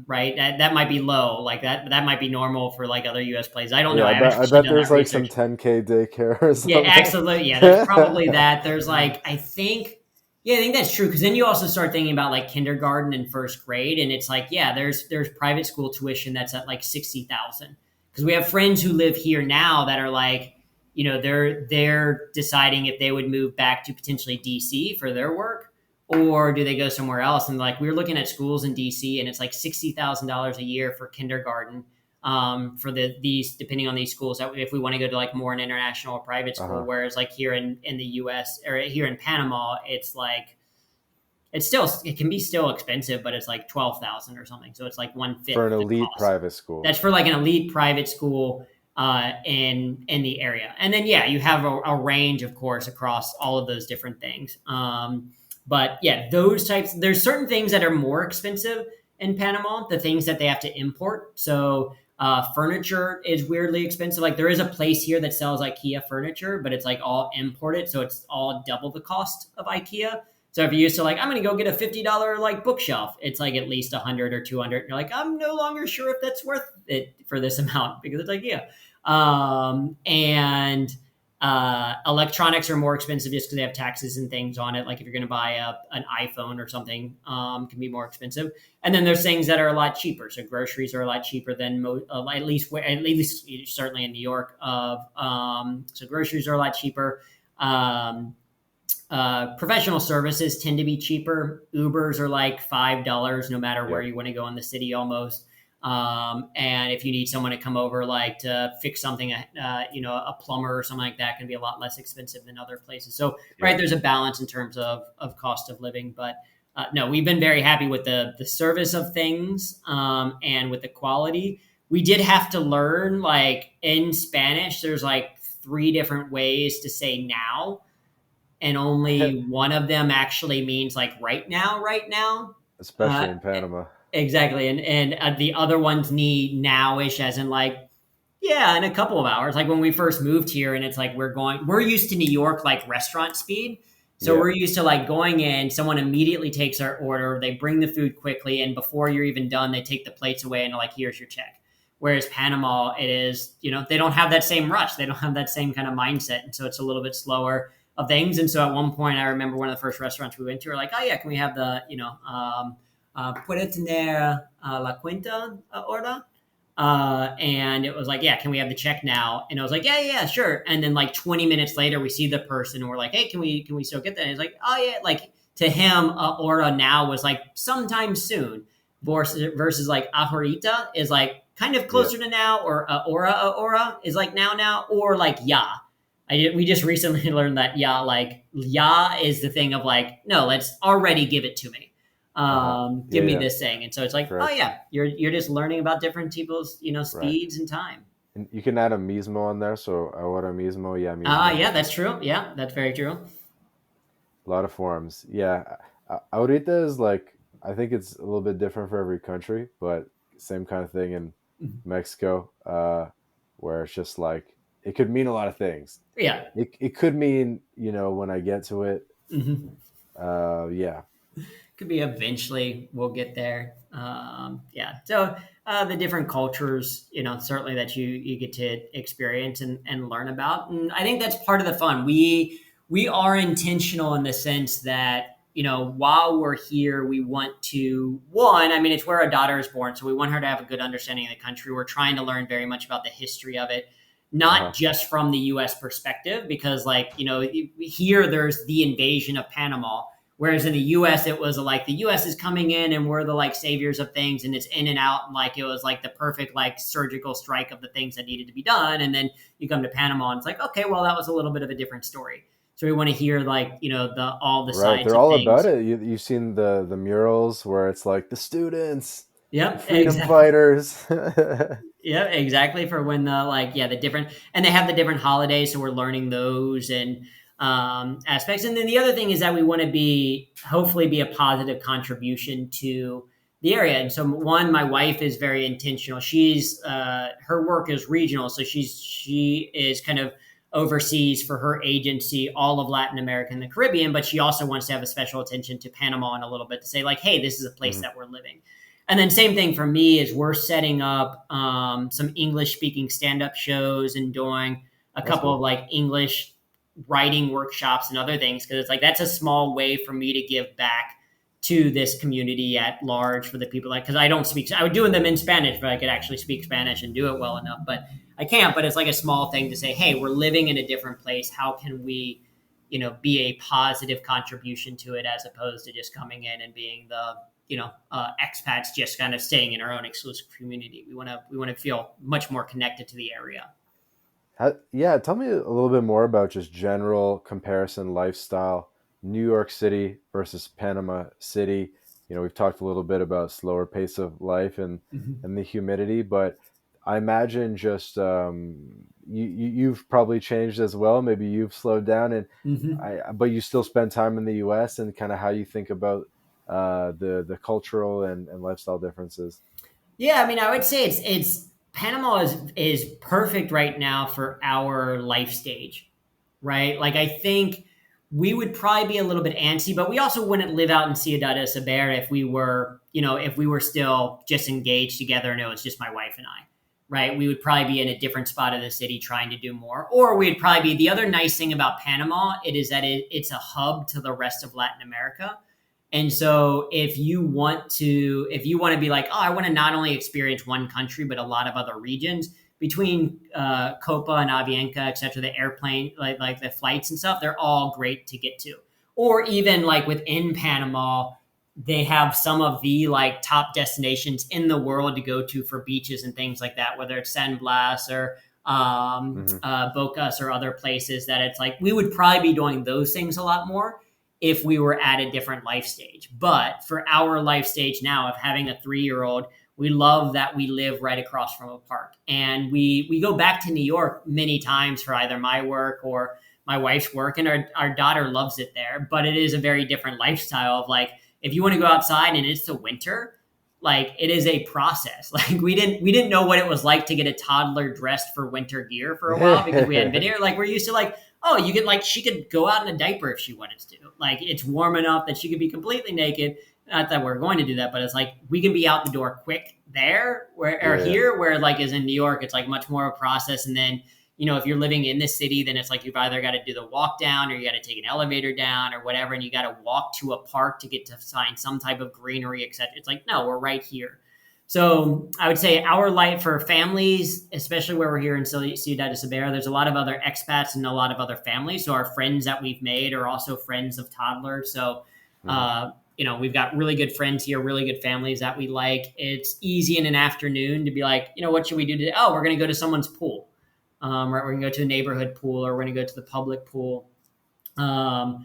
Right, that might be low, like that might be normal for like other US places. I don't know, Yeah, I haven't I actually bet done there's that like some research. 10K daycare or Yeah, something. absolutely. Yeah, there's probably that. There's like, I think that's true, because then you also start thinking about like kindergarten and first grade, and it's like, yeah, there's private school tuition that's at like 60,000. Because we have friends who live here now that are like, they're deciding if they would move back to potentially DC for their work, or do they go somewhere else. And like, we were looking at schools in DC, and it's like $60,000 a year for kindergarten, for these, depending on these schools, that if we want to go to like more an international or private school. Uh-huh. Whereas like here in the US or here in Panama, it's like, it can be still expensive, but it's like 12,000 or something. So it's like one For fifth an the elite cost. private school. That's for like an elite private school in the area. And then yeah, you have a range, of course, across all of those different things. But yeah, those types. There's certain things that are more expensive in Panama. The things that they have to import. So furniture is weirdly expensive. Like, there is a place here that sells IKEA furniture, but it's like all imported, so it's all double the cost of IKEA. So if you used to like, I'm going to go get a $50 like bookshelf, it's like at least 100 or 200. You're like, I'm no longer sure if that's worth it for this amount because it's like, yeah. And electronics are more expensive just because they have taxes and things on it. Like if you're going to buy an iPhone or something, can be more expensive. And then there's things that are a lot cheaper. So groceries are a lot cheaper than at least certainly in New York. So groceries are a lot cheaper. Professional services tend to be cheaper. Ubers are like $5 no matter where Yep. you want to go in the city almost. And if you need someone to come over like to fix something, a plumber or something like that can be a lot less expensive than other places. So right, Yep. there's a balance in terms of cost of living. But no, we've been very happy with the service of things, and with the quality. We did have to learn, like in Spanish, there's like three different ways to say now, and only one of them actually means like right now. Especially Uh, in Panama. exactly, and the other ones need nowish, as in like yeah, in a couple of hours. Like when we first moved here, and it's like we're used to New York like restaurant speed. So Yeah. we're used to like going in, someone immediately takes our order, they bring the food quickly, and before you're even done, they take the plates away and are like, here's your check. Whereas Panama, it is, they don't have that same rush. They don't have that same kind of mindset. And so it's a little bit slower of things. And so at one point, I remember one of the first restaurants we went to were like, oh, yeah, can we have the, puede tener la cuenta order? And it was like, yeah, can we have the check now? And I was like, yeah, sure. And then like 20 minutes later, we see the person and we're like, hey, can we still get that? And he's like, oh yeah. Like to him, Aura now was like sometime soon versus like ahorita is like kind of Yeah. closer to now, or aura is like now, or like ya. We just recently learned that ya is the thing of like, no, let's already give it to me. Uh-huh. Yeah, Give me yeah. this thing. And so it's like, oh Correct. yeah, you're just learning about different people's, Right. speeds and time. And you can add a mismo on there. So ahora mismo, yeah, mismo. Yeah, that's true. Yeah, that's very true. A lot of forms. Yeah. Ahorita is like, I think it's a little bit different for every country, but same kind of thing in Mexico, where it's just like, it could mean a lot of things. Yeah. It could mean, when I get to it, Hmm. yeah. Could be eventually we'll get there. Yeah. So the different cultures, certainly that you get to experience and learn about, and I think that's part of the fun. We are intentional in the sense that while we're here, we want to one. I mean, it's where our daughter is born, so we want her to have a good understanding of the country. We're trying to learn very much about the history of it, not Uh-huh. just from the U.S. perspective, because like here there's the invasion of Panama. Whereas in the U.S., it was like the U.S. is coming in and we're the like saviors of things, and it's in and out, and like it was like the perfect like surgical strike of the things that needed to be done. And then you come to Panama, and it's like, okay, well, that was a little bit of a different story. So we want to hear like all the Right. sides They're of all about things. it. You've seen the murals where it's like the students, the Yep, freedom exactly. fighters. Yeah, exactly. For when the like, yeah, the different, and they have the different holidays, so we're learning those and aspects. And then the other thing is that we want to hopefully be a positive contribution to the area. And so, one, my wife is very intentional. She's her work is regional, so she is kind of oversees for her agency all of Latin America and the Caribbean, but she also wants to have a special attention to Panama and a little bit to say like, hey, this is a place Mhm. that we're living. And then same thing for me is we're setting up some English speaking stand up shows and doing a That's couple of cool. like English writing workshops and other things, because it's like that's a small way for me to give back to this community at large for the people, like, because I don't speak, I would do them in Spanish but I could actually speak Spanish and do it well enough, but I can't. But it's like a small thing to say, hey, we're living in a different place, how can we be a positive contribution to it, as opposed to just coming in and being the expats just kind of staying in our own exclusive community. We want to feel much more connected to the area. Yeah, tell me a little bit more about just general comparison lifestyle, New York City versus Panama City. We've talked a little bit about slower pace of life Mm-hmm. and the humidity, but I imagine just you've probably changed as well. Maybe you've slowed down, and Mm-hmm. but you still spend time in the U.S. and kind of how you think about the cultural and lifestyle differences. Yeah, I mean, I would say it's Panama is perfect right now for our life stage, right? Like I think we would probably be a little bit antsy, but we also wouldn't live out in Ciudad de Saber if we were, if we were still just engaged together and it was just my wife and I, right? We would probably be in a different spot of the city trying to do more. Or we'd probably be, the other nice thing about Panama, it is that it's a hub to the rest of Latin America. And so if you want to be like, oh, I want to not only experience one country, but a lot of other regions, between Copa and Avianca, et cetera, the airplane, like the flights and stuff, they're all great to get to. Or even like within Panama, they have some of the like top destinations in the world to go to for beaches and things like that, whether it's San Blas or Bocas or other places that it's like, we would probably be doing those things a lot more if we were at a different life stage. But for our life stage now of having a 3-year-old, we love that we live right across from a park. And we go back to New York many times for either my work or my wife's work. And our daughter loves it there. But it is a very different lifestyle of like, if you want to go outside and it's the winter, like it is a process. Like we didn't know what it was like to get a toddler dressed for winter gear for a while because we hadn't been here. Like we're used to like, oh, you could like, she could go out in a diaper if she wanted to. Like it's warm enough that she could be completely naked. Not that we're going to do that, but it's like we can be out the door quick there here, where like is in New York, it's like much more of a process. And then, if you're living in the city, then it's like you've either got to do the walk down or you got to take an elevator down or whatever. And you got to walk to a park to get to find some type of greenery, etc. It's like, no, we're right here. So I would say our life for families, especially where we're here in Ciudad de Saber, there's a lot of other expats and a lot of other families. So our friends that we've made are also friends of toddlers. So, we've got really good friends here, really good families that we like. It's easy in an afternoon to be like, what should we do today? Oh, we're going to go to someone's pool. Right, we're going to go to the neighborhood pool or we're going to go to the public pool and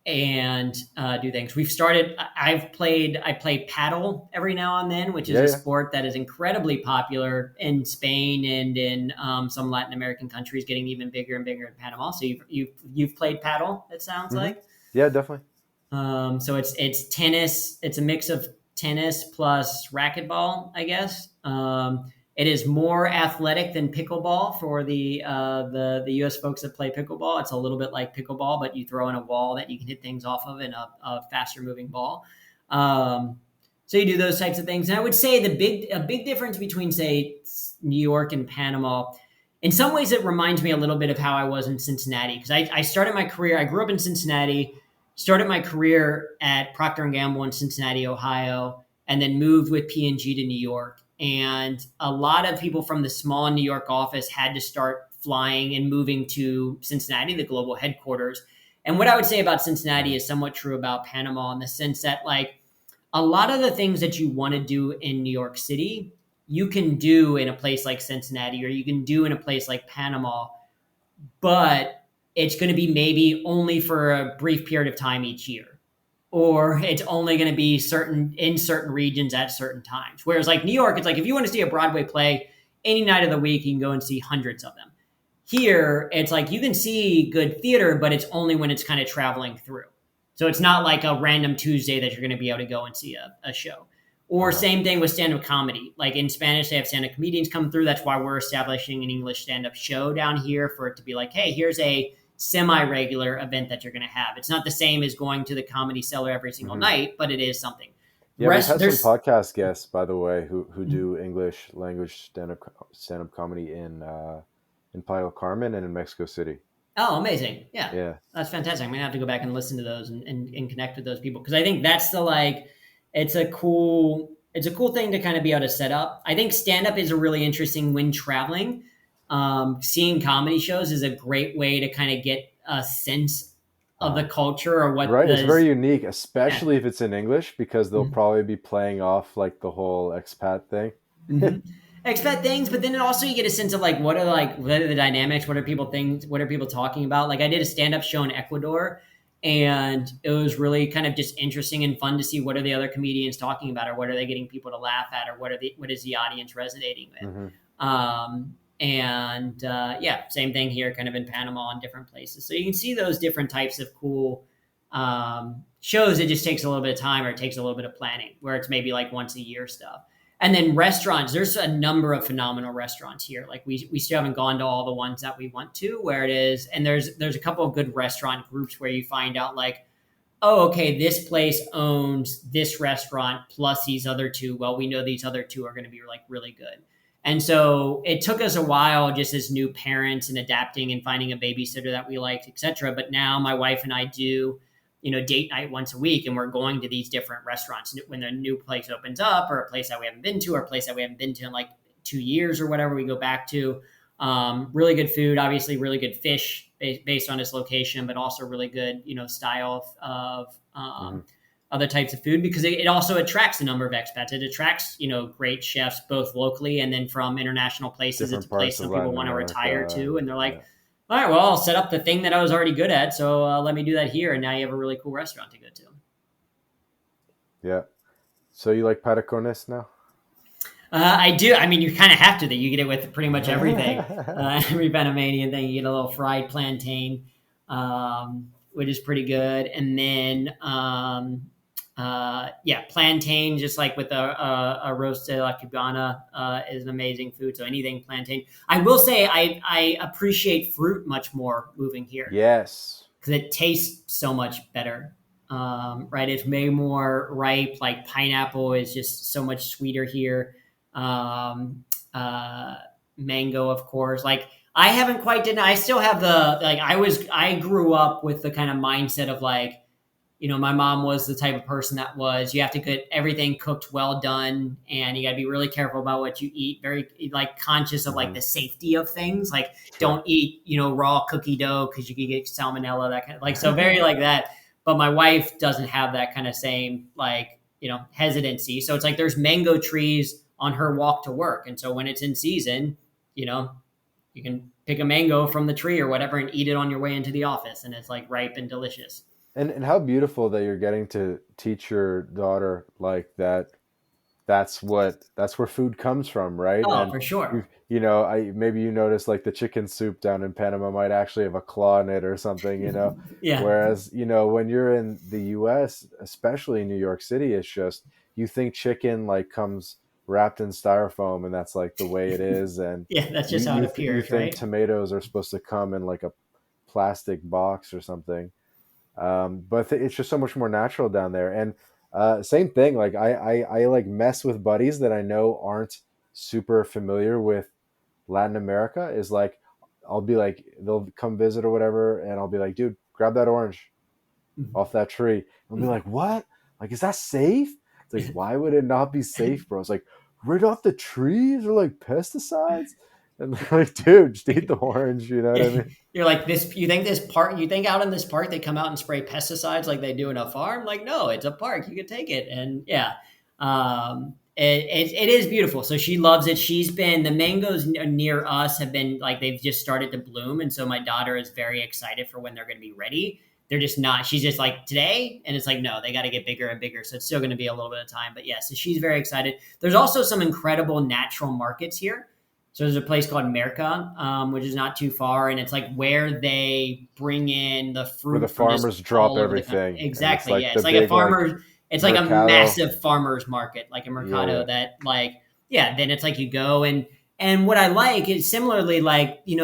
do things. I play paddle every now and then, which is a sport that is incredibly popular in Spain and in some Latin American countries, getting even bigger and bigger in Panama. So you've played paddle, it sounds like? Yeah, definitely. So it's tennis. It's a mix of tennis plus racquetball, I guess. It is more athletic than pickleball for the U.S. folks that play pickleball. It's a little bit like pickleball, but you throw in a wall that you can hit things off of and a faster moving ball. So you do those types of things. And I would say a big difference between, say, New York and Panama, in some ways it reminds me a little bit of how I was in Cincinnati. Because I started my career, I grew up in Cincinnati, started my career at Procter & Gamble in Cincinnati, Ohio, and then moved with P&G to New York. And a lot of people from the small New York office had to start flying and moving to Cincinnati, the global headquarters. And what I would say about Cincinnati is somewhat true about Panama in the sense that like a lot of the things that you want to do in New York City, you can do in a place like Cincinnati or you can do in a place like Panama, but it's going to be maybe only for a brief period of time each year. Or it's only going to be in certain regions at certain times. Whereas like New York, it's like if you want to see a Broadway play any night of the week, you can go and see hundreds of them. Here, it's like you can see good theater, but it's only when it's kind of traveling through. So it's not like a random Tuesday that you're going to be able to go and see a show. Or same thing with stand-up comedy. Like in Spanish, they have stand-up comedians come through. That's why we're establishing an English stand-up show down here for it to be like, hey, here's a semi-regular event that you're going to have. It's not the same as going to the Comedy Cellar every single night, but it is something. Yeah, we've had some podcast guests, by the way, who do English language stand-up comedy in Playa del Carmen and in Mexico City. Oh, amazing. Yeah. That's fantastic. I'm going to have to go back and listen to those and connect with those people. Because I think that's it's a cool thing to kind of be able to set up. I think stand-up is a really interesting when traveling. Seeing comedy shows is a great way to kind of get a sense of the culture or what. Right, it's very unique, especially if it's in English, because they'll probably be playing off like the whole expat thing. Expat things, but then also you get a sense of like what are the dynamics, what are people talking about? Like I did a stand-up show in Ecuador, and it was really kind of just interesting and fun to see what are the other comedians talking about, or what are they getting people to laugh at, or what is the audience resonating with. Same thing here, kind of in Panama and different places. So you can see those different types of cool shows. It just takes a little bit of time, or it takes a little bit of planning, where it's maybe like once a year stuff. And then restaurants, there's a number of phenomenal restaurants here. Like we still haven't gone to all the ones that we want to, where it is. And there's a couple of good restaurant groups where you find out like, oh, okay, this place owns this restaurant plus these other two. Well, we know these other two are going to be like really good. And so it took us a while just as new parents and adapting and finding a babysitter that we liked, et cetera. But now my wife and I do, date night once a week, and we're going to these different restaurants when a new place opens up, or a place that we haven't been to, or a place that we haven't been to in like 2 years or whatever, we go back to. Really good food, obviously really good fish based on its location, but also really good, style of other types of food, because it also attracts a number of expats. It attracts, great chefs, both locally and then from international places. Different It's a place some people want to retire to. And they're like, yeah. all right, well, I'll set up the thing that I was already good at. So let me do that here. And now you have a really cool restaurant to go to. Yeah. So you like patacones now? I do. I mean, you kind of have to. That you get it with pretty much everything. Every Panamanian thing, you get a little fried plantain, which is pretty good. And then, plantain, just like with a roast de la cubana, is an amazing food. So anything plantain. I will say I appreciate fruit much more moving here. Yes. Because it tastes so much better. Right? It's way more ripe. Like pineapple is just so much sweeter here. Mango, of course. Like I haven't quite done. I still have I grew up with the kind of mindset of like, my mom was the type of person that was, you have to get everything cooked well done, and you got to be really careful about what you eat. Very like conscious of like the safety of things. Like don't eat, raw cookie dough because you could get salmonella, that kind of like, so very like that. But my wife doesn't have that kind of same like, hesitancy. So it's like, there's mango trees on her walk to work. And so when it's in season, you can pick a mango from the tree or whatever and eat it on your way into the office. And it's like ripe and delicious. And how beautiful that you're getting to teach your daughter like that. That's where food comes from, right? Oh, And for sure. maybe you notice like the chicken soup down in Panama might actually have a claw in it or something, Yeah. Whereas, when you're in the US, especially New York City, it's just, you think chicken like comes wrapped in styrofoam and that's like the way it is. And Yeah, that's just how it appears, you think right? tomatoes are supposed to come in like a plastic box or something. But it's just so much more natural down there. And same thing, like I like mess with buddies that I know aren't super familiar with Latin America. Is like, I'll be like, they'll come visit or whatever, and I'll be like, dude, grab that orange off that tree. And they'll be like, what? Like, is that safe? It's like, why would it not be safe, bro? It's like, right off the trees or like pesticides? And they're like, dude, just eat the orange, you know what I mean? You're like, you think out in this park they come out and spray pesticides like they do in a farm? Like, no, it's a park. You can take it. And yeah, it is beautiful. So she loves it. The mangoes near us have been like, they've just started to bloom. And so my daughter is very excited for when they're going to be ready. They're just not, she's just like today. And it's like, no, they got to get bigger and bigger. So it's still going to be a little bit of time, but yeah, so she's very excited. There's also some incredible natural markets here. So there's a place called Merca, which is not too far, and it's like where they bring in the fruit. Where the farmers drop everything. Exactly. Like, yeah, it's like a farmer. It's like Mercado. A massive farmers market, like a mercado that like, yeah. Then it's like you go and what I like is similarly like, in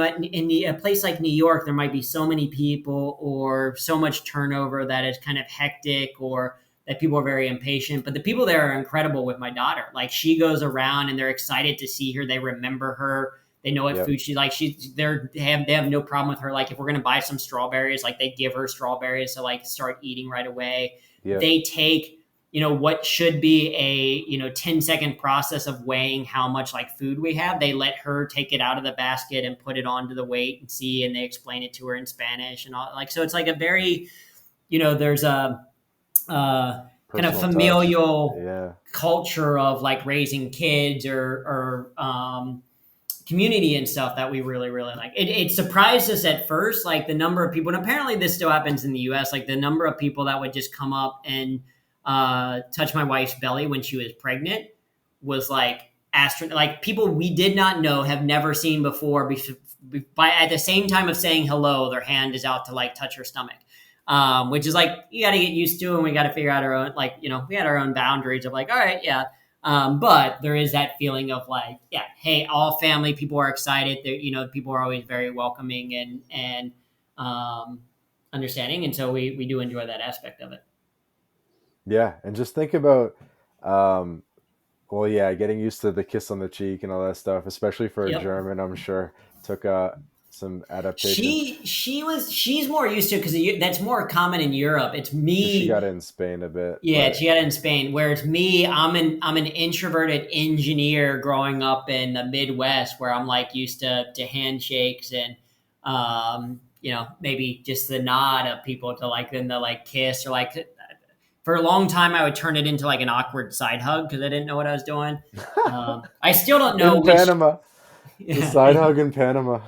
a place like New York, there might be so many people or so much turnover that it's kind of hectic or that people are very impatient, but the people there are incredible with my daughter. Like she goes around and they're excited to see her. They remember her. They know what food she likes. They have no problem with her. Like if we're going to buy some strawberries, like they give her strawberries to like start eating right away. Yep. They take, what should be a, 10-second process of weighing how much like food we have. They let her take it out of the basket and put it onto the weight and see, and they explain it to her in Spanish and all like, so it's like a very, there's a, kind of familial culture of like raising kids or community and stuff that we really, really like. It surprised us at first, like the number of people, and apparently this still happens in the US, like the number of people that would just come up and touch my wife's belly when she was pregnant was like like people we did not know, have never seen before. By at the same time of saying hello, their hand is out to like touch her stomach. Which is like, you got to get used to, and we got to figure out our own, like, we had our own boundaries of like, all right, yeah. But there is that feeling of like, yeah, hey, all family people are excited. People are always very welcoming and um, understanding, and so we do enjoy that aspect of it. Yeah, and just think about, um, well, yeah, getting used to the kiss on the cheek and all that stuff, especially for a Yep. German, I'm sure took some adaptation. She's more used to it because that's more common in Europe. It's Because she got me. it in Spain a bit, Yeah, but she got it in Spain. Whereas me, I'm an introverted engineer growing up in the Midwest, where I'm like used to handshakes and maybe just the nod of people to like then the like kiss or like for a long time I would turn it into like an awkward side hug because I didn't know what I was doing. I still don't know in which. Panama, the Yeah, side hug in Panama.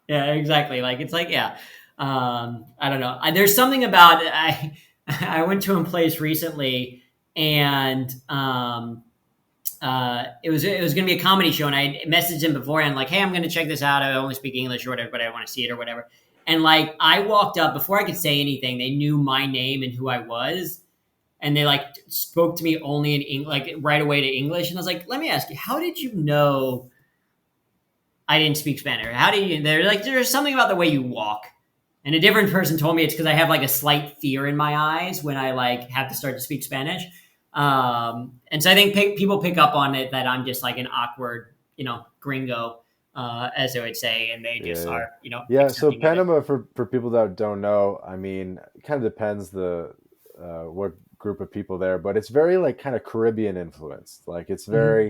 yeah, exactly. Like it's like yeah. I don't know. There's something about I. I went to a place recently, and it was going to be a comedy show, and I messaged him beforehand, like, "Hey, I'm going to check this out. I only speak English or whatever, but I want to see it or whatever." And like, I walked up before I could say anything. They knew my name and who I was, and they like spoke to me only in English, like right away to English. And I was like, "Let me ask you, how did you know I didn't speak Spanish? How do you?" They're like, "There's something about the way you walk." And a different person told me it's because I have like a slight fear in my eyes when I like have to start to speak Spanish. And so I think people pick up on it that I'm just like an awkward, gringo, as they would say, and they just Yeah, yeah, are, yeah. So accepting of it. Panama, for people that don't know, I mean, it kind of depends the what group of people there, but it's very like kind of Caribbean influenced. Like Mm-hmm.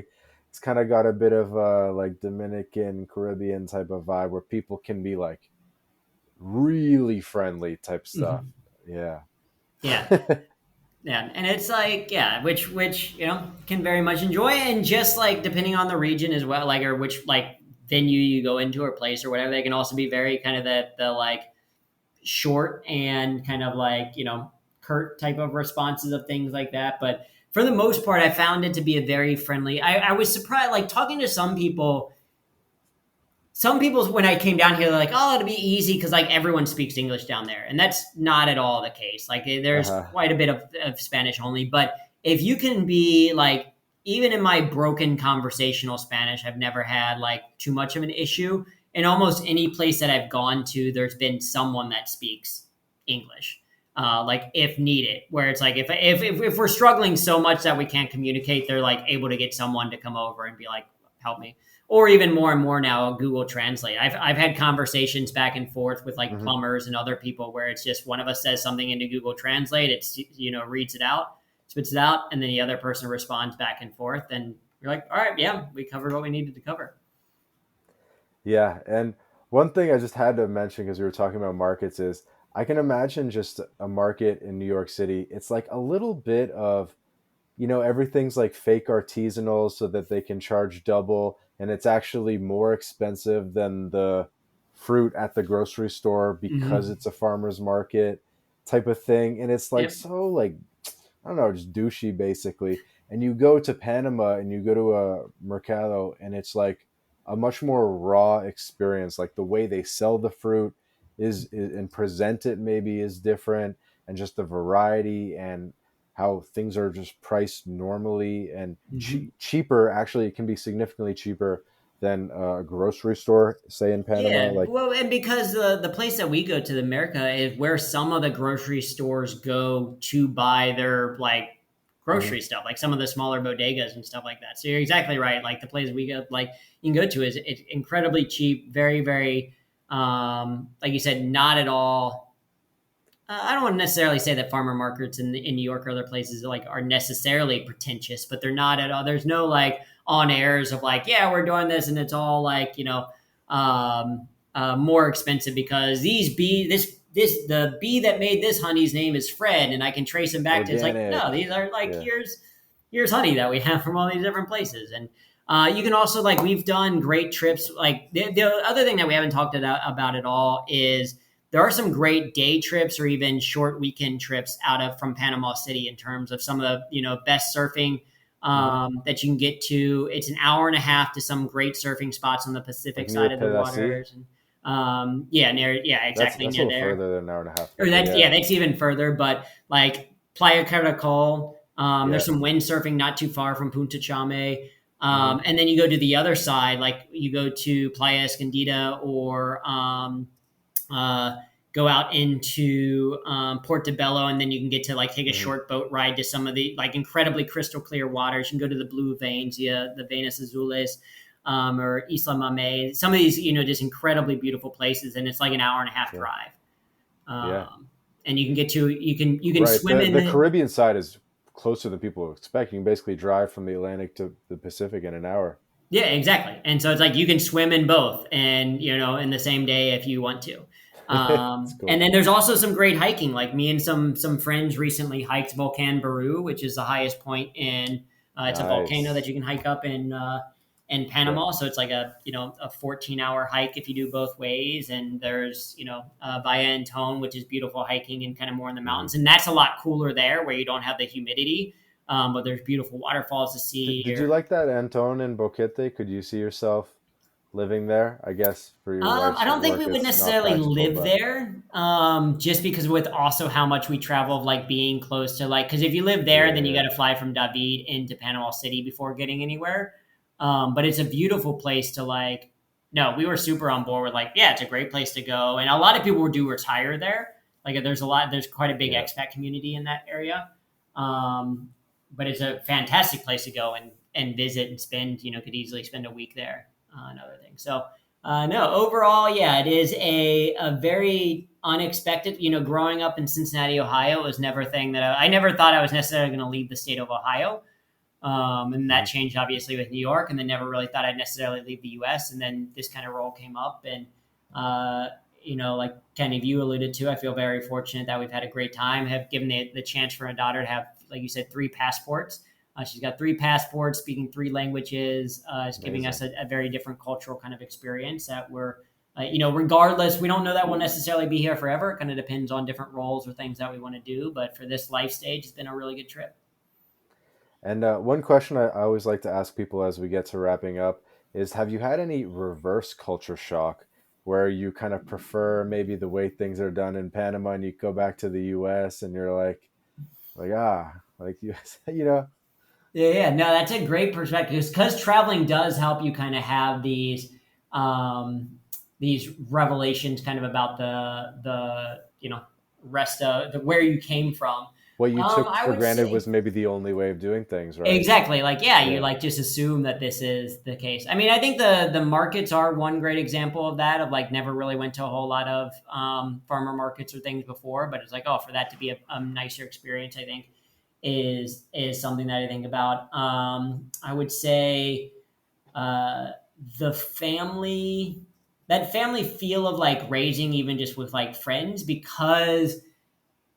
it's kind of got a bit of like Dominican Caribbean type of vibe where people can be like really friendly type stuff. Mm-hmm. Yeah. Yeah. Yeah, and it's like yeah, which can very much enjoy, and just like depending on the region as well, like or which like venue you go into or place or whatever, they can also be very kind of the like short and kind of like curt type of responses of things like that. But for the most part, I found it to be a very friendly. I was surprised, like talking to some people. Some people, when I came down here, they're like, "Oh, it'll be easy because like everyone speaks English down there," and that's not at all the case. Like, there's Uh-huh. quite a bit of Spanish only, but if you can be like, even in my broken conversational Spanish, I've never had like too much of an issue. In almost any place that I've gone to, there's been someone that speaks English, like if needed. Where it's like if we're struggling so much that we can't communicate, they're like able to get someone to come over and be like, "Help me." Or even more and more now Google Translate. I've had conversations back and forth with like Hmm. plumbers and other people where it's just one of us says something into Google Translate, it's reads it out, spits it out, and then the other person responds back and forth, and you're like, all right, yeah, we covered what we needed to cover. Yeah, and one thing I just had to mention because we were talking about markets is I can imagine just a market in New York City. It's like a little bit of, everything's like fake artisanal so that they can charge double, and it's actually more expensive than the fruit at the grocery store because Mm-hmm. it's a farmer's market type of thing. And it's like Yep. so like I don't know, just douchey basically. And you go to Panama and you go to a mercado and it's like a much more raw experience. Like the way they sell the fruit is and present it maybe is different, and just the variety and how things are just priced normally and Mm-hmm. cheaper. Actually, it can be significantly cheaper than a grocery store, say in Panama. Yeah, Like, well, and because the place that we go to, the America, is where some of the grocery stores go to buy their like mhm. grocery stuff, like some of the smaller bodegas and stuff like that. So you're exactly right. Like the place we go, like you can go to is it's incredibly cheap, very very, like you said, not at all. I don't want to necessarily say that farmer markets in New York or other places like are necessarily pretentious, but they're not at all. There's no like on airs of like, yeah, we're doing this, and it's all like more expensive because the bee that made this honey's name is Fred, and I can trace him back to. It's like Organic. no, these are like Yeah. here's honey that we have from all these different places, and you can also like we've done great trips. Like the other thing that we haven't talked about at all is there are some great day trips or even short weekend trips out of from Panama City in terms of some of the best surfing Hmm. that you can get to. It's an hour and a half to some great surfing spots on the Like Pacific near side of the Pedasi. waters. And, yeah, near exactly That's a near little there. further than an hour and a half Or then, but that's yeah. yeah, that's even further. But like Playa Caracol, There's Yeah. some windsurfing not too far from Punta Chame. Hmm. And then you go to the other side, like you go to Playa Escondida or uh, go out into Portobello, and then you can get to like take a Hmm. short boat ride to some of the like incredibly crystal clear waters. You can go to the blue veins, yeah, the Venas Azules, or Isla Mame. Some of these, just incredibly beautiful places, and it's like an hour and a half Yeah. drive. Yeah. And you can get to you can Right. swim The in the Caribbean side is closer than people expect. You can basically drive from the Atlantic to the Pacific in an hour. yeah, exactly. And so it's like you can swim in both, and in the same day if you want to. It's And cool. then there's also some great hiking. Like me and some friends recently hiked Volcan Baru, which is the highest point in. It's a volcano that Nice. you can hike up in Yeah. Panama. So it's like a 14-hour hike if you do both ways. And there's Valle Antone, which is beautiful hiking and kind of more in the Hmm. mountains, and that's a lot cooler there where you don't have the humidity. But there's beautiful waterfalls to see. Did you like that, Anton and Boquete? Could you see yourself living there? I guess for your I wife's don't think we work, would it's not necessarily practical, live but there, just because with also how much we travel, of like being close to like, because if you live there, then you got yeah, to fly from David into Panama City before getting anywhere. But it's a beautiful place to like. No, we were super on board with like, yeah, it's a great place to go, and a lot of people do retire there. Like, there's quite a big yeah. expat community in that area, um, but it's a fantastic place to go and visit and spend. Could easily spend a week there and other things. So. No, overall, yeah, it is a very unexpected. Growing up in Cincinnati, Ohio, was never a thing that I never thought I was necessarily going to leave the state of Ohio. And that Hmm. changed obviously with New York, and then never really thought I'd necessarily leave the U.S. And then this kind of role came up, and like kind of you alluded to, I feel very fortunate that we've had a great time. Have given the chance for a daughter to have, like you said, three passports. She's got three passports, speaking three languages. It's giving us Amazing. a very different cultural kind of experience that regardless, we don't know that we'll necessarily be here forever. It kind of depends on different roles or things that we want to do. But for this life stage, it's been a really good trip. And one question I always like to ask people as we get to wrapping up is, have you had any reverse culture shock where you kind of prefer maybe the way things are done in Panama and you go back to the US and you're like you, you know, Yeah, yeah, no, that's a great perspective because traveling does help you kind of have these revelations kind of about the rest of where you came from. what you took I for would granted say was maybe the only way of doing things, right? exactly like yeah, you Yeah. like just assume that this is the case. I mean, I think the markets are one great example of that. Of like never really went to a whole lot of farmer markets or things before, but it's like for that to be a nicer experience, I think is something that I think about. I would say uh, the family that family feel of like raising even just with like friends because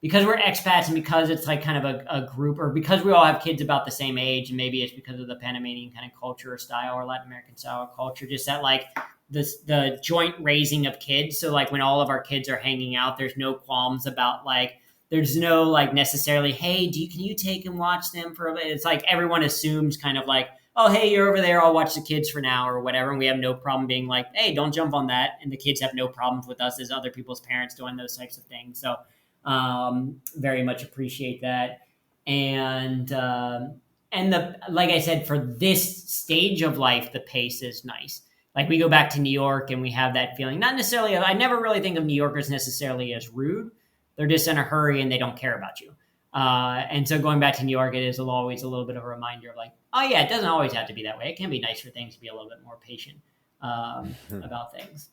we're expats and because it's like kind of a group or because we all have kids about the same age and maybe it's because of the Panamanian kind of culture or style or Latin American style culture, just that like the joint raising of kids. So like when all of our kids are hanging out, there's no qualms about like there's no like necessarily, hey, can you take and watch them for a bit? It's like everyone assumes kind of like, oh, hey, you're over there, I'll watch the kids for now or whatever. And we have no problem being like, hey, don't jump on that. And the kids have no problems with us as other people's parents doing those types of things. So very much appreciate that. And the like I said, for this stage of life, the pace is nice. Like we go back to New York and we have that feeling. Not necessarily. I never really think of New Yorkers necessarily as rude. They're just in a hurry and they don't care about you. And so going back to New York, it is always a little bit of a reminder of like, oh yeah, it doesn't always have to be that way. It can be nice for things to be a little bit more patient about things.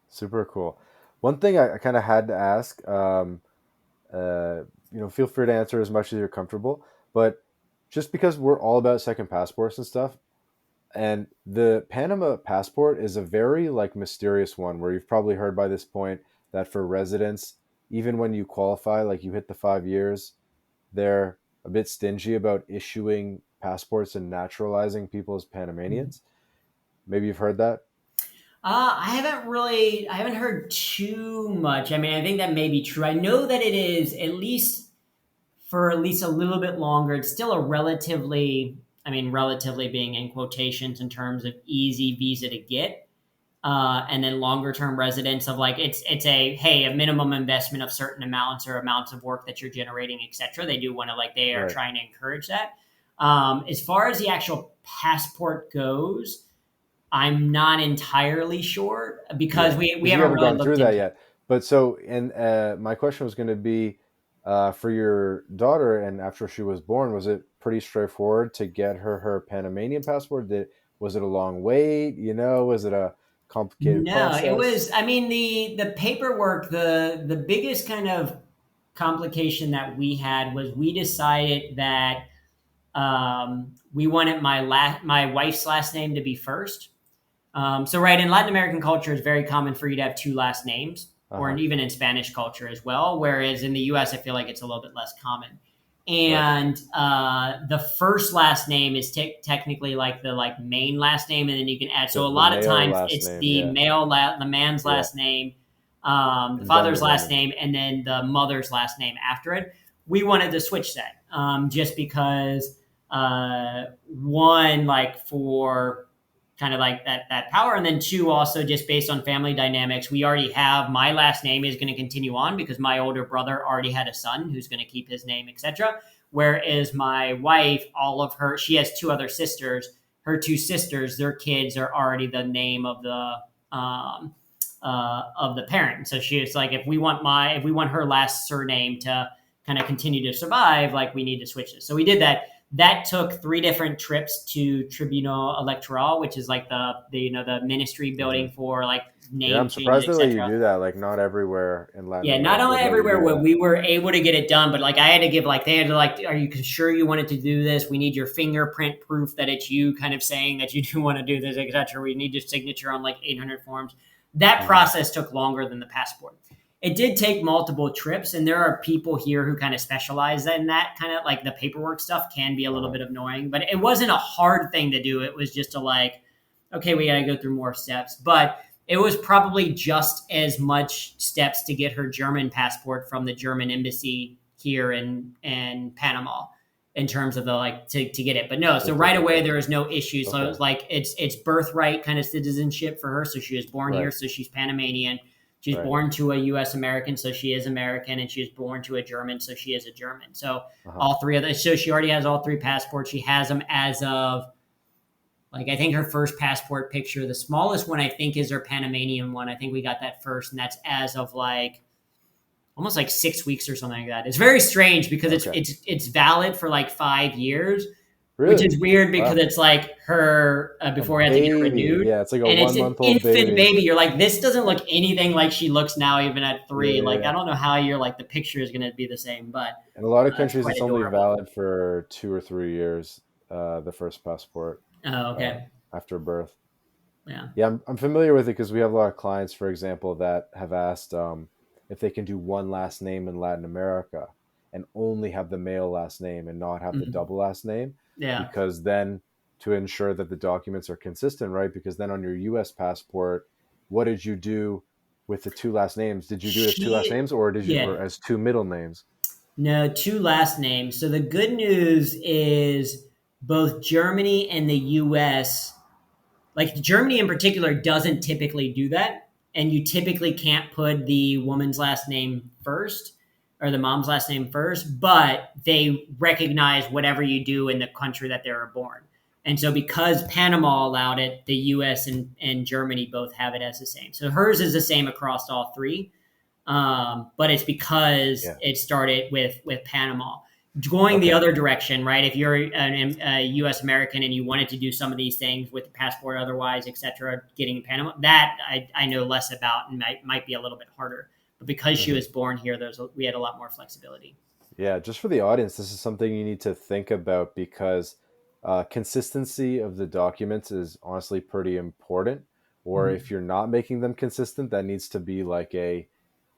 Super cool. One thing I kind of had to ask, uh, feel free to answer as much as you're comfortable, but just because we're all about second passports and stuff, and the Panama passport is a very like mysterious one where you've probably heard by this point that for residents, even when you qualify, like you hit the 5 years, they're a bit stingy about issuing passports and naturalizing people as Panamanians. Maybe you've heard that. I haven't heard too much. I mean, I think that may be true. I know that it is at least for at least a little bit longer. It's still a relatively, I mean, relatively being in quotations in terms of easy visa to get. and then longer term residence of like it's a hey a minimum investment of certain amounts or amounts of work that you're generating, etc. They do want to like they are Right. trying to encourage that. As far as the actual passport goes, I'm not entirely sure because Yeah, we because you haven't haven't really gone through looked that into it. yet. But so, and my question was going to be for your daughter, and after she was born, was it pretty straightforward to get her Panamanian passport? Was it a long wait? Was it a complicated No, it was. process? I mean, the paperwork. The biggest kind of complication that we had was we decided that we wanted my wife's last name to be first. So right in Latin American culture, it's very common for you to have two last names, or Uh-huh. even in Spanish culture as well. Whereas in the U.S., I feel like it's a little bit less common. Right. And the first last name is technically like the like main last name, and then you can add. So a The lot of male times last it's name, the yeah. the man's Yeah. last name, the And then the father's last woman's. name, and then the mother's last name after it. We wanted to switch that just because one like for kind of like that power, and then two also just based on family dynamics, we already have my last name is going to continue on because my older brother already had a son who's going to keep his name, etc. Whereas my wife, all of her, she has two other sisters. Her two sisters, their kids are already the name of the parent. So she is like, if we want her last surname to kind of continue to survive, like we need to switch this. So we did that. That took 3 different trips to Tribunal Electoral, which is like the ministry Hmm. building for like Yeah, I'm name changes, surprised they let you etc. do that. Like, not everywhere in Latin Yeah, not America only would let you everywhere do where that. we were able to get it done, but like I had to give like they had to like, are you sure you wanted to do this? We need your fingerprint proof that it's you, kind of saying that you do want to do this, etc. We need your signature on like 800 forms. That Hmm. process took longer than the passport. It did take multiple trips, and there are people here who kind of specialize in that kind of like the paperwork stuff can be a little Uh-huh. bit annoying, but it wasn't a hard thing to do. It was just a like, okay, we got to go through more steps, but it was probably just as much steps to get her German passport from the German embassy here in Panama in terms of the like to get it. But no, so With right away difficult. there was no issue. So it Okay. was like it's birthright kind of citizenship for her. So she was born here, Right. so she's Panamanian. She was Right. born to a U.S. American, so she is American, and she was born to a German, so she is a German. So Uh-huh. all three of those. So she already has all 3 passports. She has them as of like I think her first passport picture, the smallest one I think is her Panamanian one. I think we got that first, and that's as of like almost like 6 weeks or something like that. It's very strange because it's Okay. it's it's valid for like 5 years, which Really? is weird because Wow. it's like her A before I had to get it baby. renewed. Yeah, it's like a And it's one an month old infant baby. baby. You're like, this doesn't look anything like she looks now, even at Yeah, 3. yeah, Like, yeah. I don't know how you're like the picture is going to be the same, but In a lot of it's countries, quite it's only adorable. valid for 2 or 3 years, the first passport Oh, uh, okay. after birth. Yeah. Yeah, I'm familiar with it because we have a lot of clients, for example, that have asked if they can do one last name in Latin America and only have the male last name and not have the Mhm. double last name, Yeah. because then to ensure that the documents are consistent, right? Because then on your US passport, what did you do with the two last names? Did you do it as two last She, names, or yeah. or as two middle names? No, 2 last names. So the good news is both Germany and the US, like Germany in particular, doesn't typically do that. And you typically can't put the woman's last name first or the mom's last name first, but they recognize whatever you do in the country that they were born. And so because Panama allowed it, the US and Germany both have it as the same. So hers is the same across all 3, but it's because Yeah. it started with Panama. Going the Okay. other direction, right? If you're a U.S. American and you wanted to do some of these things with the passport, otherwise, etc., getting in Panama, that I know less about and might be a little bit harder. But because she Hmm. was born here, we had a lot more flexibility. Yeah, just for the audience, this is something you need to think about because consistency of the documents is honestly pretty important. Or if Mhm. you're not making them consistent, that needs to be like a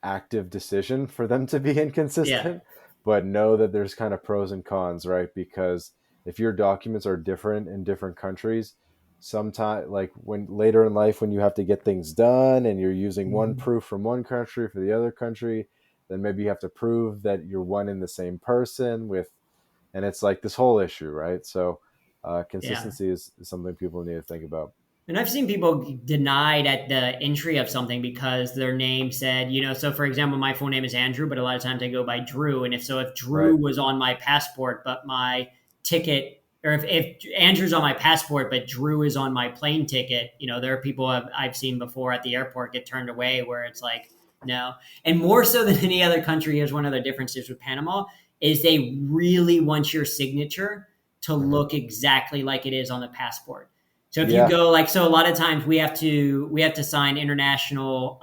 active decision for them to be Yeah, inconsistent. But know that there's kind of pros and cons, right? Because if your documents are different in different countries, sometimes like when later in life when you have to get things done and you're using one Mhm. proof from one country for the other country, then maybe you have to prove that you're one in the same person with, and it's like this whole issue, right? So Yeah. consistency is something people need to think about. And I've seen people denied at the entry of something because their name said, so for example, my full name is Andrew, but a lot of times I go by Drew. And if Drew Right. was on my passport, but my ticket, or if Andrew's on my passport, but Drew is on my plane ticket, there are people I've seen before at the airport get turned away where it's like, no. And more so than any other country, here's one other difference with Panama is they really want your signature to Mhm. look exactly like it is on the passport. So if you Yeah. go so a lot of times we have to sign international,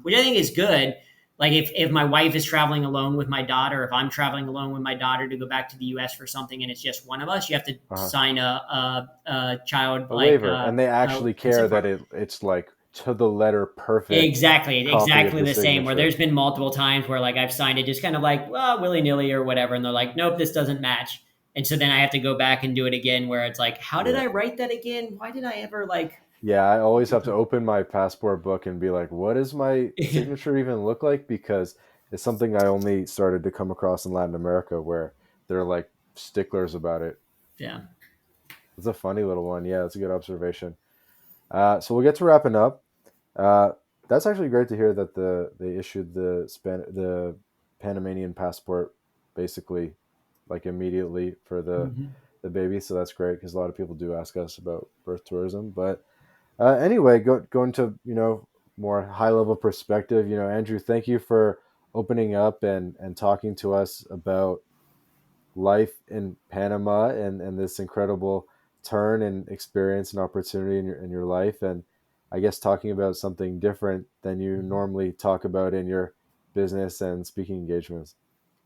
which I think is good. Like if my wife is traveling alone with my daughter, if I'm traveling alone with my daughter to go back to the U.S. for something, and it's just one of us, you have to Uh-huh. sign a child A waiver, and they a actually care consent that form. it's like to the letter perfect copy of Exactly the the same. Where signature. there's been multiple times where like I've signed it just kind of like willy nilly or whatever, and they're like, nope, this doesn't match, and so then I have to go back and do it again. Where it's like, how did Yeah. I write that again? Why did I ever like? Yeah, I always have to open my passport book and be like, what does my signature even look like? Because it's something I only started to come across in Latin America where they're like sticklers about it. Yeah. It's a funny little one. Yeah, it's a good observation. So we'll get to wrapping up. Uh, that's actually great to hear that they issued the Panamanian passport basically like immediately for Mhm. the baby. So that's great because a lot of people do ask us about birth tourism. But anyway, going to more high level perspective. Andrew, thank you for opening up and talking to us about life in Panama and this incredible turn and experience and opportunity in your life. And I guess talking about something different than you normally talk about in your business and speaking engagements.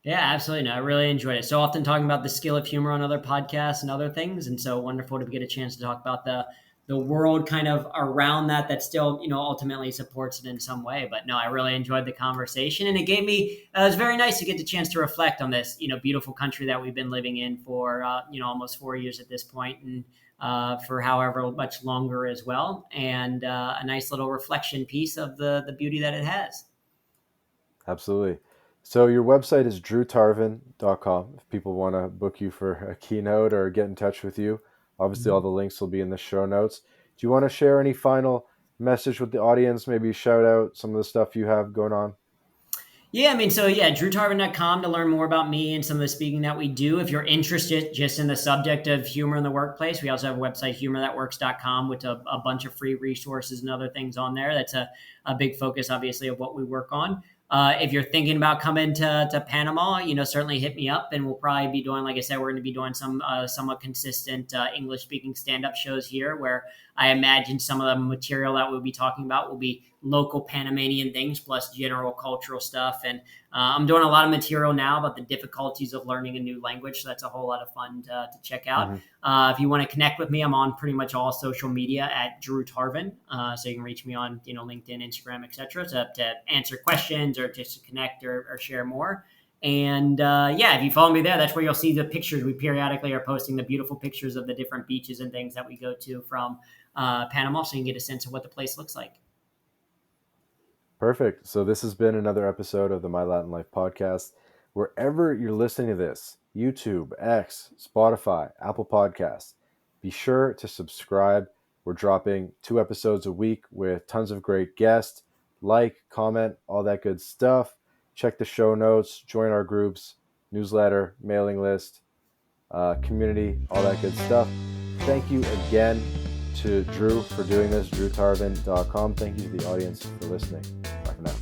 Yeah, absolutely. No, I really enjoyed it. So often talking about the skill of humor on other podcasts and other things, and so wonderful to get a chance to talk about the world kind of around that still ultimately supports it in some way. But no, I really enjoyed the conversation, and it gave me it was very nice to get the chance to reflect on this beautiful country that we've been living in for almost 4 years at this point, and for however much longer as well, and a nice little reflection piece of the beauty that it has. Absolutely. So your website is drewtarvin.com if people want to book you for a keynote or get in touch with you. Obviously, all the links will be in the show notes. Do you want to share any final message with the audience? Maybe shout out some of the stuff you have going on? Yeah, I mean, so yeah, drewtarvin.com to learn more about me and some of the speaking that we do. If you're interested just in the subject of humor in the workplace, we also have a website, humorthatworks.com, with a bunch of free resources and other things on there. That's a big focus, obviously, of what we work on. If you're thinking about coming to Panama, certainly hit me up, and we'll probably be doing, like I said, we're going to be doing some somewhat consistent English speaking stand up shows here, where I imagine some of the material that we'll be talking about will be local Panamanian things plus general cultural stuff. And I'm doing a lot of material now about the difficulties of learning a new language. So that's a whole lot of fun to check out. Mm-hmm. If you want to connect with me, I'm on pretty much all social media at Drew Tarvin. So you can reach me on LinkedIn, Instagram, etc. To answer questions or just to connect or share more. And yeah, if you follow me there, that's where you'll see the pictures. We periodically are posting the beautiful pictures of the different beaches and things that we go to from Panama, so you can get a sense of what the place looks like. Perfect. So this has been another episode of the My Latin Life podcast. Wherever you're listening to this, YouTube, X, Spotify, Apple Podcasts, be sure to subscribe. We're dropping 2 episodes a week with tons of great guests. Like, comment, all that good stuff. Check the show notes, join our groups, newsletter, mailing list, community, all that good stuff. Thank you again to Drew for doing this, drewtarvin.com. Thank you to the audience for listening. Bye for now.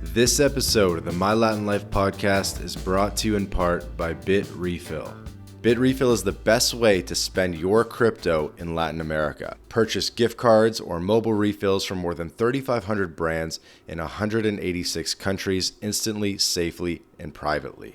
This episode of the My Latin Life podcast is brought to you in part by BitRefill. BitRefill is the best way to spend your crypto in Latin America. Purchase gift cards or mobile refills from more than 3,500 brands in 186 countries instantly, safely, and privately.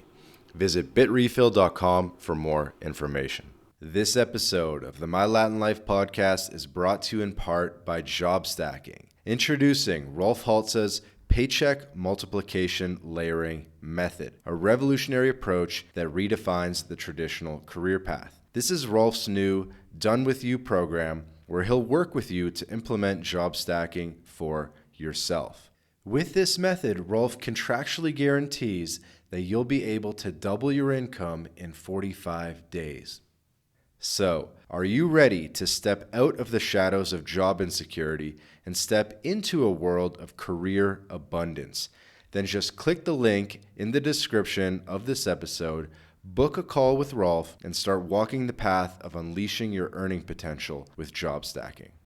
Visit bitrefill.com for more information. This episode of the My Latin Life podcast is brought to you in part by Job Stacking. Introducing Rolf Haltze's Paycheck Multiplication Layering Method, a revolutionary approach that redefines the traditional career path. This is Rolf's new Done With You program, where he'll work with you to implement job stacking for yourself. With this method, Rolf contractually guarantees that you'll be able to double your income in 45 days. So, are you ready to step out of the shadows of job insecurity and step into a world of career abundance? Then just click the link in the description of this episode, book a call with Rolf, and start walking the path of unleashing your earning potential with job stacking.